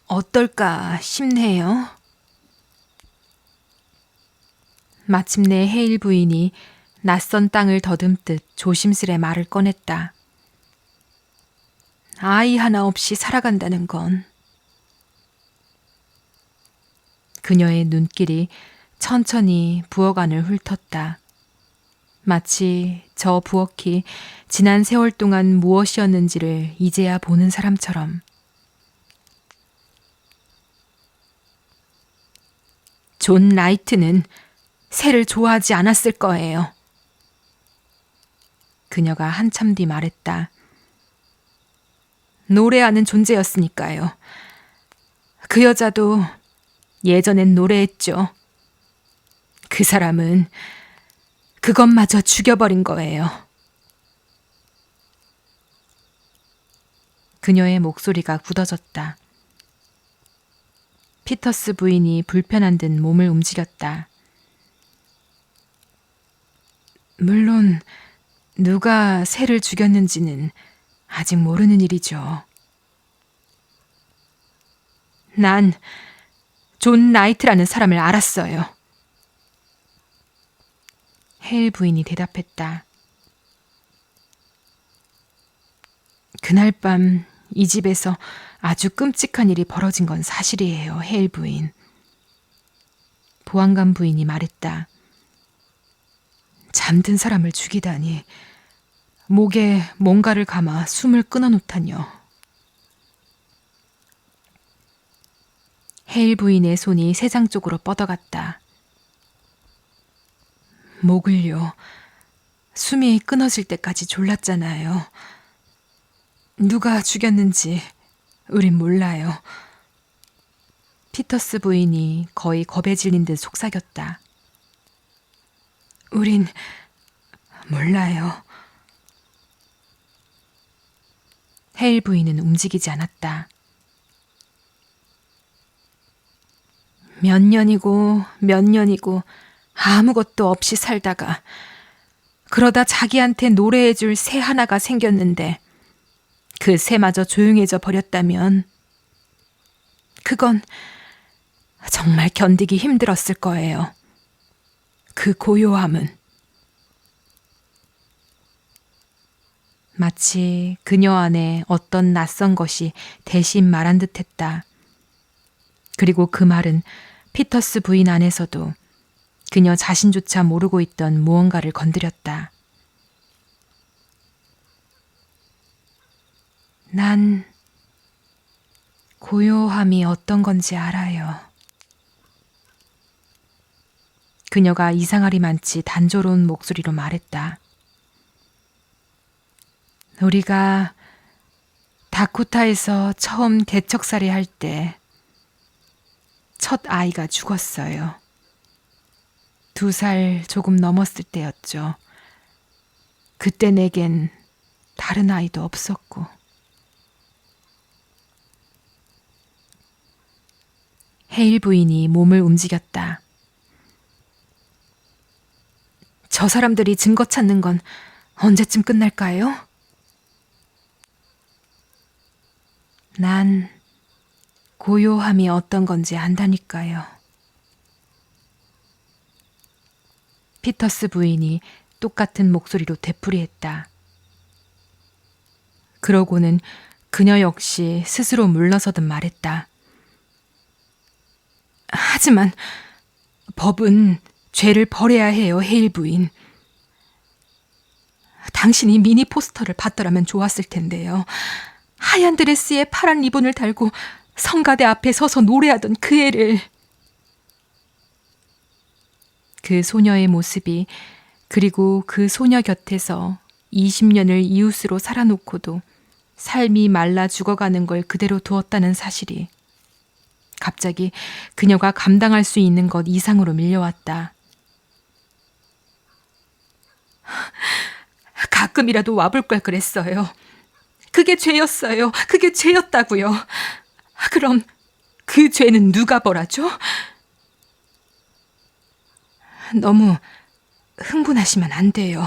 어떨까 싶네요. 마침내 헤일 부인이 낯선 땅을 더듬듯 조심스레 말을 꺼냈다. 아이 하나 없이 살아간다는 건. 그녀의 눈길이 천천히 부엌 안을 훑었다. 마치 저 부엌이 지난 세월 동안 무엇이었는지를 이제야 보는 사람처럼. 존 라이트는 새를 좋아하지 않았을 거예요. 그녀가 한참 뒤 말했다. 노래하는 존재였으니까요. 그 여자도 예전엔 노래했죠. 그 사람은 그것마저 죽여버린 거예요. 그녀의 목소리가 굳어졌다. 피터스 부인이 불편한 듯 몸을 움직였다. 물론 누가 새를 죽였는지는 아직 모르는 일이죠. 난 존 라이트라는 사람을 알았어요. 헤일 부인이 대답했다. 그날 밤 이 집에서 아주 끔찍한 일이 벌어진 건 사실이에요, 헤일 부인. 보안관 부인이 말했다. 잠든 사람을 죽이다니. 목에 뭔가를 감아 숨을 끊어놓다뇨. 헤일 부인의 손이 세장 쪽으로 뻗어갔다. 목을요. 숨이 끊어질 때까지 졸랐잖아요. 누가 죽였는지 우린 몰라요. 피터스 부인이 거의 겁에 질린 듯 속삭였다. 우린 몰라요. 헤일 부인은 움직이지 않았다. 몇 년이고 몇 년이고 아무것도 없이 살다가 그러다 자기한테 노래해줄 새 하나가 생겼는데 그 새마저 조용해져 버렸다면 그건 정말 견디기 힘들었을 거예요. 그 고요함은. 마치 그녀 안에 어떤 낯선 것이 대신 말한 듯했다. 그리고 그 말은 피터스 부인 안에서도 그녀 자신조차 모르고 있던 무언가를 건드렸다. 난 고요함이 어떤 건지 알아요. 그녀가 이상하리만치 단조로운 목소리로 말했다. 우리가 다코타에서 처음 개척살이 할 때 첫 아이가 죽었어요. 2살 조금 넘었을 때였죠. 그때 내겐 다른 아이도 없었고. 헤일 부인이 몸을 움직였다. 저 사람들이 증거 찾는 건 언제쯤 끝날까요? 난 고요함이 어떤 건지 안다니까요. 피터스 부인이 똑같은 목소리로 되풀이했다. 그러고는 그녀 역시 스스로 물러서듯 말했다. 하지만 법은 죄를 벌해야 해요, 헤일 부인. 당신이 미니 포스터를 봤더라면 좋았을 텐데요. 하얀 드레스에 파란 리본을 달고 성가대 앞에 서서 노래하던 그 애를. 그 소녀의 모습이, 그리고 그 소녀 곁에서 20년을 이웃으로 살아놓고도 삶이 말라 죽어가는 걸 그대로 두었다는 사실이 갑자기 그녀가 감당할 수 있는 것 이상으로 밀려왔다. 가끔이라도 와볼 걸 그랬어요. 그게 죄였어요. 그게 죄였다고요. 그럼 그 죄는 누가 벌하죠? 너무 흥분하시면 안 돼요.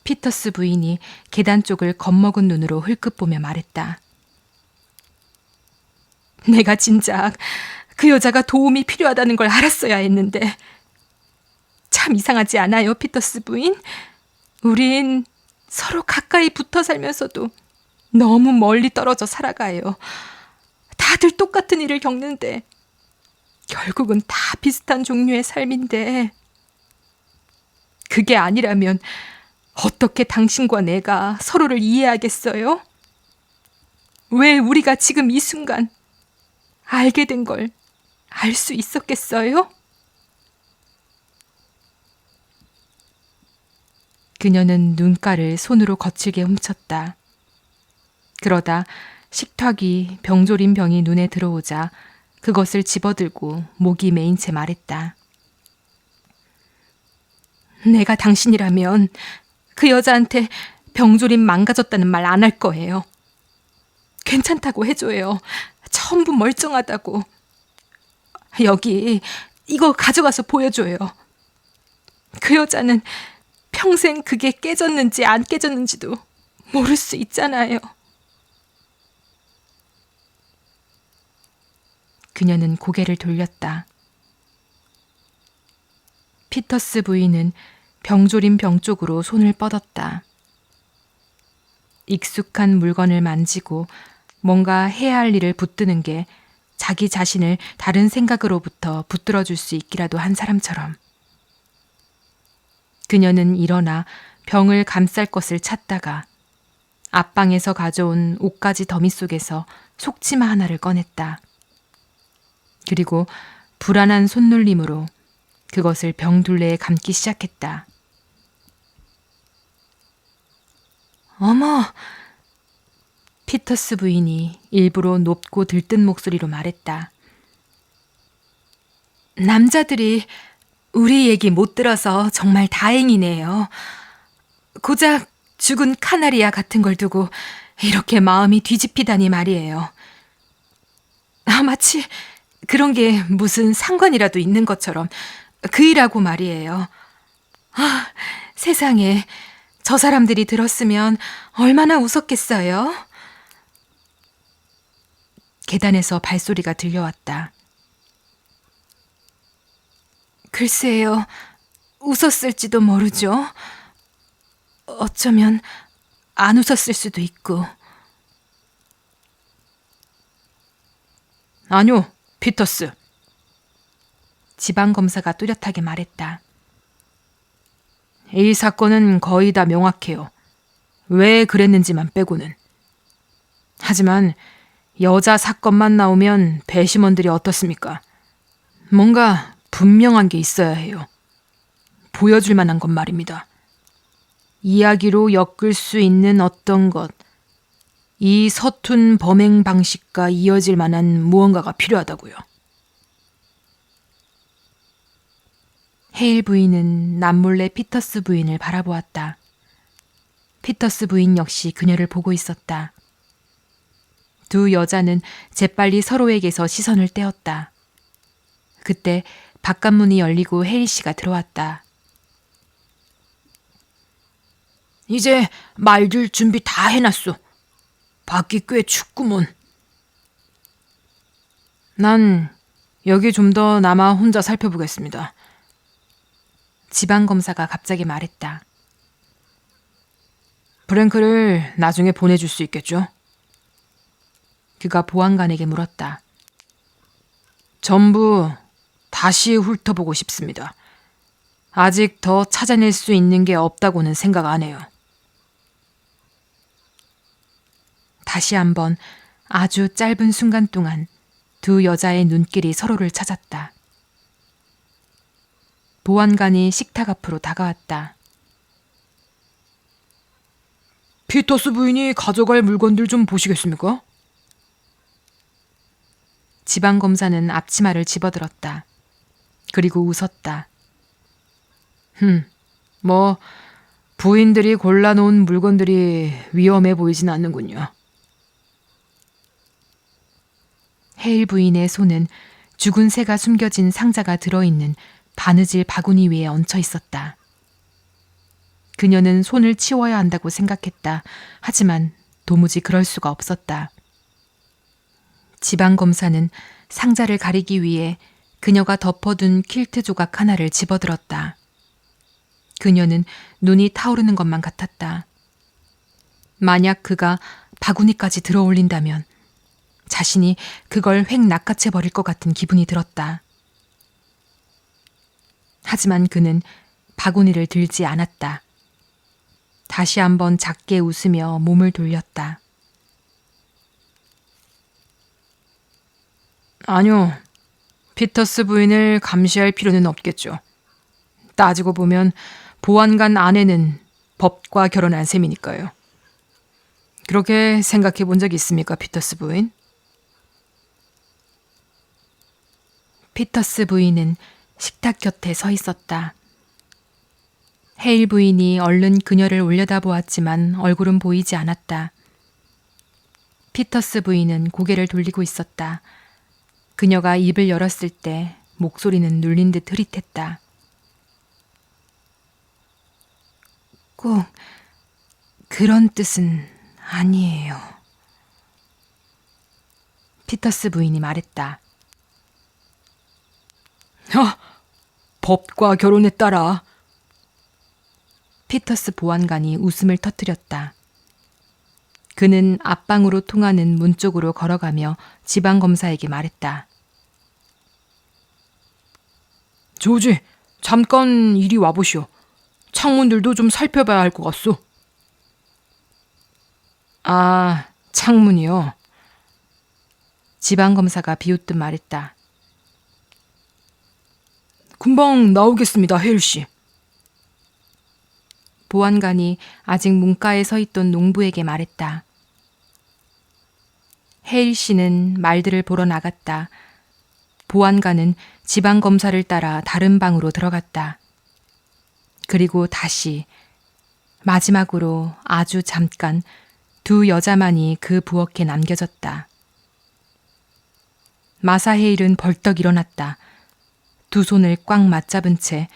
피터스 부인이 계단 쪽을 겁먹은 눈으로 흘끗 보며 말했다. 내가 진작 그 여자가 도움이 필요하다는 걸 알았어야 했는데. 참 이상하지 않아요, 피터스 부인? 우린 서로 가까이 붙어 살면서도 너무 멀리 떨어져 살아가요. 다들 똑같은 일을 겪는데 결국은 다 비슷한 종류의 삶인데 그게 아니라면 어떻게 당신과 내가 서로를 이해하겠어요? 왜 우리가 지금 이 순간 알게 된 걸 알 수 있었겠어요? 그녀는 눈가를 손으로 거칠게 훔쳤다. 그러다 식탁이 병조림 병이 눈에 들어오자 그것을 집어들고 목이 메인 채 말했다. 내가 당신이라면 그 여자한테 병조림 망가졌다는 말 안 할 거예요. 괜찮다고 해줘요. 전부 멀쩡하다고. 여기 이거 가져가서 보여줘요. 그 여자는 평생 그게 깨졌는지 안 깨졌는지도 모를 수 있잖아요. 그녀는 고개를 돌렸다. 피터스 부인은 병조림 병 쪽으로 손을 뻗었다. 익숙한 물건을 만지고 뭔가 해야 할 일을 붙드는 게 자기 자신을 다른 생각으로부터 붙들어줄 수 있기라도 한 사람처럼. 그녀는 일어나 병을 감쌀 것을 찾다가 앞방에서 가져온 옷가지 더미 속에서 속치마 하나를 꺼냈다. 그리고 불안한 손놀림으로 그것을 병둘레에 감기 시작했다. 어머! 피터스 부인이 일부러 높고 들뜬 목소리로 말했다. 남자들이 우리 얘기 못 들어서 정말 다행이네요. 고작 죽은 카나리아 같은 걸 두고 이렇게 마음이 뒤집히다니 말이에요. 마치 그런 게 무슨 상관이라도 있는 것처럼 그 일하고 말이에요. 세상에 저 사람들이 들었으면 얼마나 웃었겠어요? 계단에서 발소리가 들려왔다. 글쎄요, 웃었을지도 모르죠. 어쩌면 안 웃었을 수도 있고. 아니요, 피터스. 지방검사가 뚜렷하게 말했다. 이 사건은 거의 다 명확해요. 왜 그랬는지만 빼고는. 하지만 여자 사건만 나오면 배심원들이 어떻습니까? 뭔가 분명한 게 있어야 해요. 보여줄 만한 것 말입니다. 이야기로 엮을 수 있는 어떤 것, 이 서툰 범행 방식과 이어질 만한 무언가가 필요하다고요. 헤일 부인은 남몰래 피터스 부인을 바라보았다. 피터스 부인 역시 그녀를 보고 있었다. 두 여자는 재빨리 서로에게서 시선을 떼었다. 그때 바깥문이 열리고 헤일 씨가 들어왔다. 이제 말들 준비 다 해놨소. 밖이 꽤 춥구먼. 난 여기 좀 더 남아 혼자 살펴보겠습니다. 지방검사가 갑자기 말했다. 프랭크를 나중에 보내줄 수 있겠죠? 그가 보안관에게 물었다. 전부 다시 훑어보고 싶습니다. 아직 더 찾아낼 수 있는 게 없다고는 생각 안 해요. 다시 한번 아주 짧은 순간 동안 두 여자의 눈길이 서로를 찾았다. 보안관이 식탁 앞으로 다가왔다. 피터스 부인이 가져갈 물건들 좀 보시겠습니까? 지방검사는 앞치마를 집어들었다. 그리고 웃었다. 부인들이 골라놓은 물건들이 위험해 보이진 않는군요. 헤일 부인의 손은 죽은 새가 숨겨진 상자가 들어있는 바느질 바구니 위에 얹혀 있었다. 그녀는 손을 치워야 한다고 생각했다. 하지만 도무지 그럴 수가 없었다. 지방검사는 상자를 가리기 위해 그녀가 덮어둔 퀼트 조각 하나를 집어들었다. 그녀는 눈이 타오르는 것만 같았다. 만약 그가 바구니까지 들어올린다면 자신이 그걸 획 낚아채버릴 것 같은 기분이 들었다. 하지만 그는 바구니를 들지 않았다. 다시 한번 작게 웃으며 몸을 돌렸다. 아니요. 피터스 부인을 감시할 필요는 없겠죠. 따지고 보면 보안관 아내는 법과 결혼한 셈이니까요. 그렇게 생각해 본 적 있습니까, 피터스 부인? 피터스 부인은 식탁 곁에 서 있었다. 헤일 부인이 얼른 그녀를 올려다보았지만 얼굴은 보이지 않았다. 피터스 부인은 고개를 돌리고 있었다. 그녀가 입을 열었을 때 목소리는 눌린 듯 흐릿했다. 꼭 그런 뜻은 아니에요. 피터스 부인이 말했다. 법과 결혼에 따라. 피터스 보안관이 웃음을 터뜨렸다. 그는 앞방으로 통하는 문 쪽으로 걸어가며 지방검사에게 말했다. 조지, 잠깐 이리 와보시오. 창문들도 좀 살펴봐야 할 것 같소. 아, 창문이요? 지방검사가 비웃듯 말했다. 금방 나오겠습니다, 헤일 씨. 보안관이 아직 문가에 서 있던 농부에게 말했다. 헤일 씨는 말들을 보러 나갔다. 보안관은 지방검사를 따라 다른 방으로 들어갔다. 그리고 다시 마지막으로 아주 잠깐 두 여자만이 그 부엌에 남겨졌다. 마사 헤일은 벌떡 일어났다. 두 손을 꽉 맞잡은 채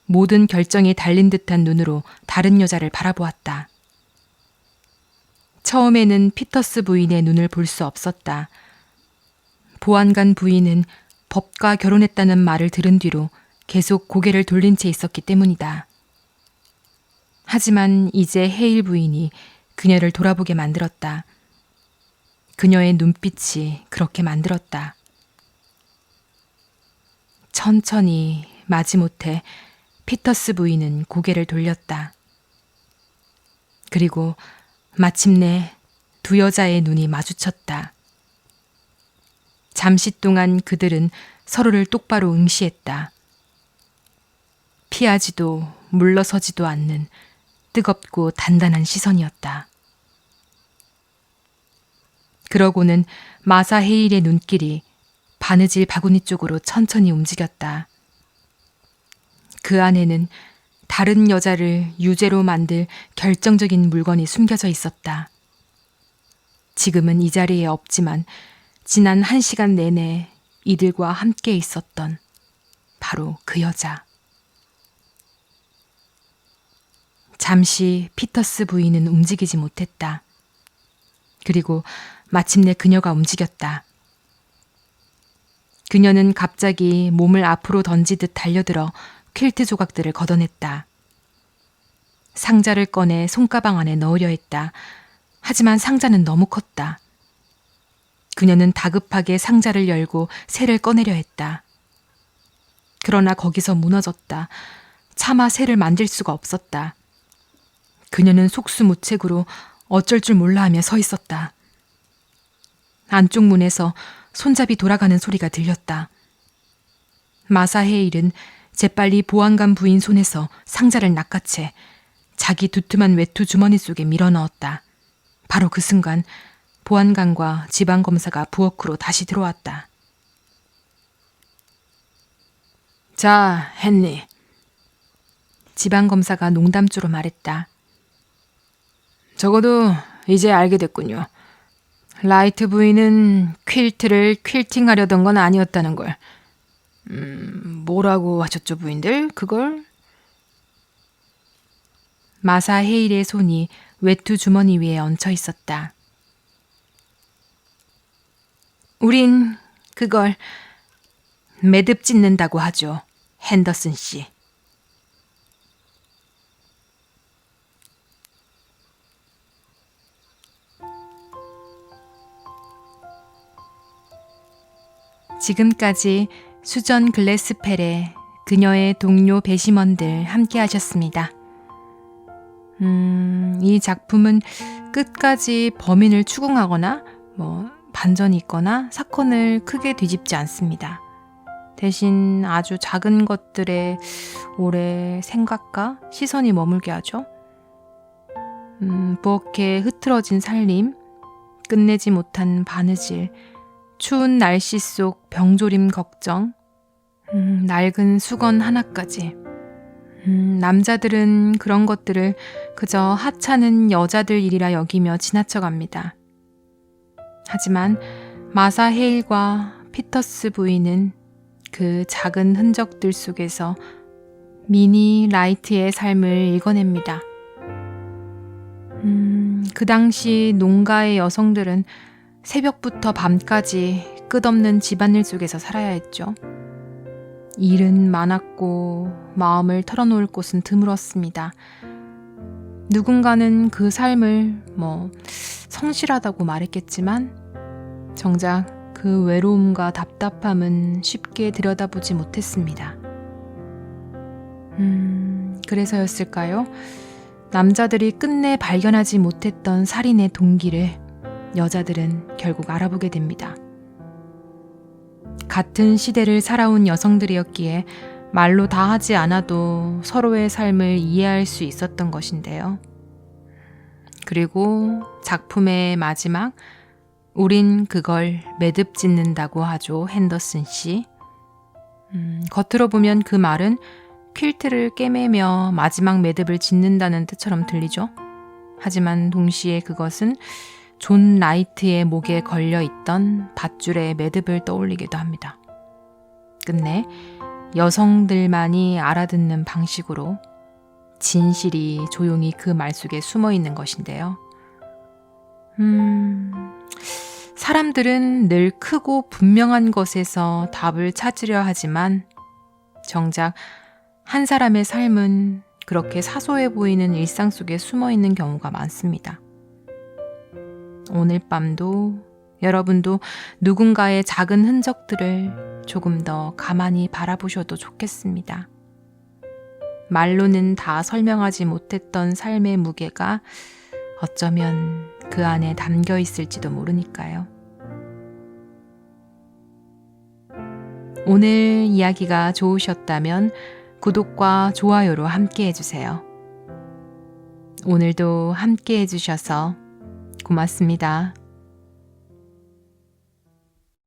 모든 결정이 달린 듯한 눈으로 다른 여자를 바라보았다. 처음에는 피터스 부인의 눈을 볼 수 없었다. 보안관 부인은 법과 결혼했다는 말을 들은 뒤로 계속 고개를 돌린 채 있었기 때문이다. 하지만 이제 헤일 부인이 그녀를 돌아보게 만들었다. 그녀의 눈빛이 그렇게 만들었다. 천천히 마지못해 피터스 부인은 고개를 돌렸다. 그리고 마침내 두 여자의 눈이 마주쳤다. 잠시 동안 그들은 서로를 똑바로 응시했다. 피하지도 물러서지도 않는 뜨겁고 단단한 시선이었다. 그러고는 마사 헤일의 눈길이 바느질 바구니 쪽으로 천천히 움직였다. 그 안에는 다른 여자를 유죄로 만들 결정적인 물건이 숨겨져 있었다. 지금은 이 자리에 없지만 지난 1시간 내내 이들과 함께 있었던 바로 그 여자. 잠시 피터스 부인은 움직이지 못했다. 그리고 마침내 그녀가 움직였다. 그녀는 갑자기 몸을 앞으로 던지듯 달려들어 퀼트 조각들을 걷어냈다. 상자를 꺼내 손가방 안에 넣으려 했다. 하지만 상자는 너무 컸다. 그녀는 다급하게 상자를 열고 새를 꺼내려 했다. 그러나 거기서 무너졌다. 차마 새를 만질 수가 없었다. 그녀는 속수무책으로 어쩔 줄 몰라 하며 서 있었다. 안쪽 문에서 손잡이 돌아가는 소리가 들렸다. 마사 헤일은 재빨리 보안관 부인 손에서 상자를 낚아채 자기 두툼한 외투 주머니 속에 밀어넣었다. 바로 그 순간 보안관과 지방검사가 부엌으로 다시 들어왔다. 자, 헨리. 지방검사가 농담조로 말했다. 적어도 이제 알게 됐군요. 라이트 부인은 퀼트를 퀼팅하려던 건 아니었다는 걸. 뭐라고 하셨죠, 부인들? 그걸? 마사 헤일의 손이 외투 주머니 위에 얹혀 있었다. 우린 그걸 매듭 짓는다고 하죠, 핸더슨 씨. 지금까지 수전 글래스펠의 그녀의 동료 배심원들 함께 하셨습니다. 이 작품은 끝까지 범인을 추궁하거나 반전이 있거나 사건을 크게 뒤집지 않습니다. 대신 아주 작은 것들에 오래 생각과 시선이 머물게 하죠. 부엌에 흐트러진 살림, 끝내지 못한 바느질, 추운 날씨 속 병조림 걱정, 낡은 수건 하나까지. 남자들은 그런 것들을 그저 하찮은 여자들 일이라 여기며 지나쳐갑니다. 하지만 마사 헤일과 피터스 부인은 그 작은 흔적들 속에서 미니 라이트의 삶을 읽어냅니다. 그 당시 농가의 여성들은 새벽부터 밤까지 끝없는 집안일 속에서 살아야 했죠. 일은 많았고 마음을 털어놓을 곳은 드물었습니다. 누군가는 그 삶을 성실하다고 말했겠지만 정작 그 외로움과 답답함은 쉽게 들여다보지 못했습니다. 그래서였을까요? 남자들이 끝내 발견하지 못했던 살인의 동기를 여자들은 결국 알아보게 됩니다. 같은 시대를 살아온 여성들이었기에 말로 다 하지 않아도 서로의 삶을 이해할 수 있었던 것인데요. 그리고 작품의 마지막, 우린 그걸 매듭 짓는다고 하죠, 핸더슨 씨. 겉으로 보면 그 말은 퀼트를 꿰매며 마지막 매듭을 짓는다는 뜻처럼 들리죠. 하지만 동시에 그것은 존 라이트의 목에 걸려있던 밧줄의 매듭을 떠올리기도 합니다. 끝내 여성들만이 알아듣는 방식으로 진실이 조용히 그 말 속에 숨어 있는 것인데요. 사람들은 늘 크고 분명한 것에서 답을 찾으려 하지만 정작 한 사람의 삶은 그렇게 사소해 보이는 일상 속에 숨어 있는 경우가 많습니다. 오늘 밤도 여러분도 누군가의 작은 흔적들을 조금 더 가만히 바라보셔도 좋겠습니다. 말로는 다 설명하지 못했던 삶의 무게가 어쩌면 그 안에 담겨 있을지도 모르니까요. 오늘 이야기가 좋으셨다면 구독과 좋아요로 함께 해주세요. 오늘도 함께 해주셔서 고맙습니다.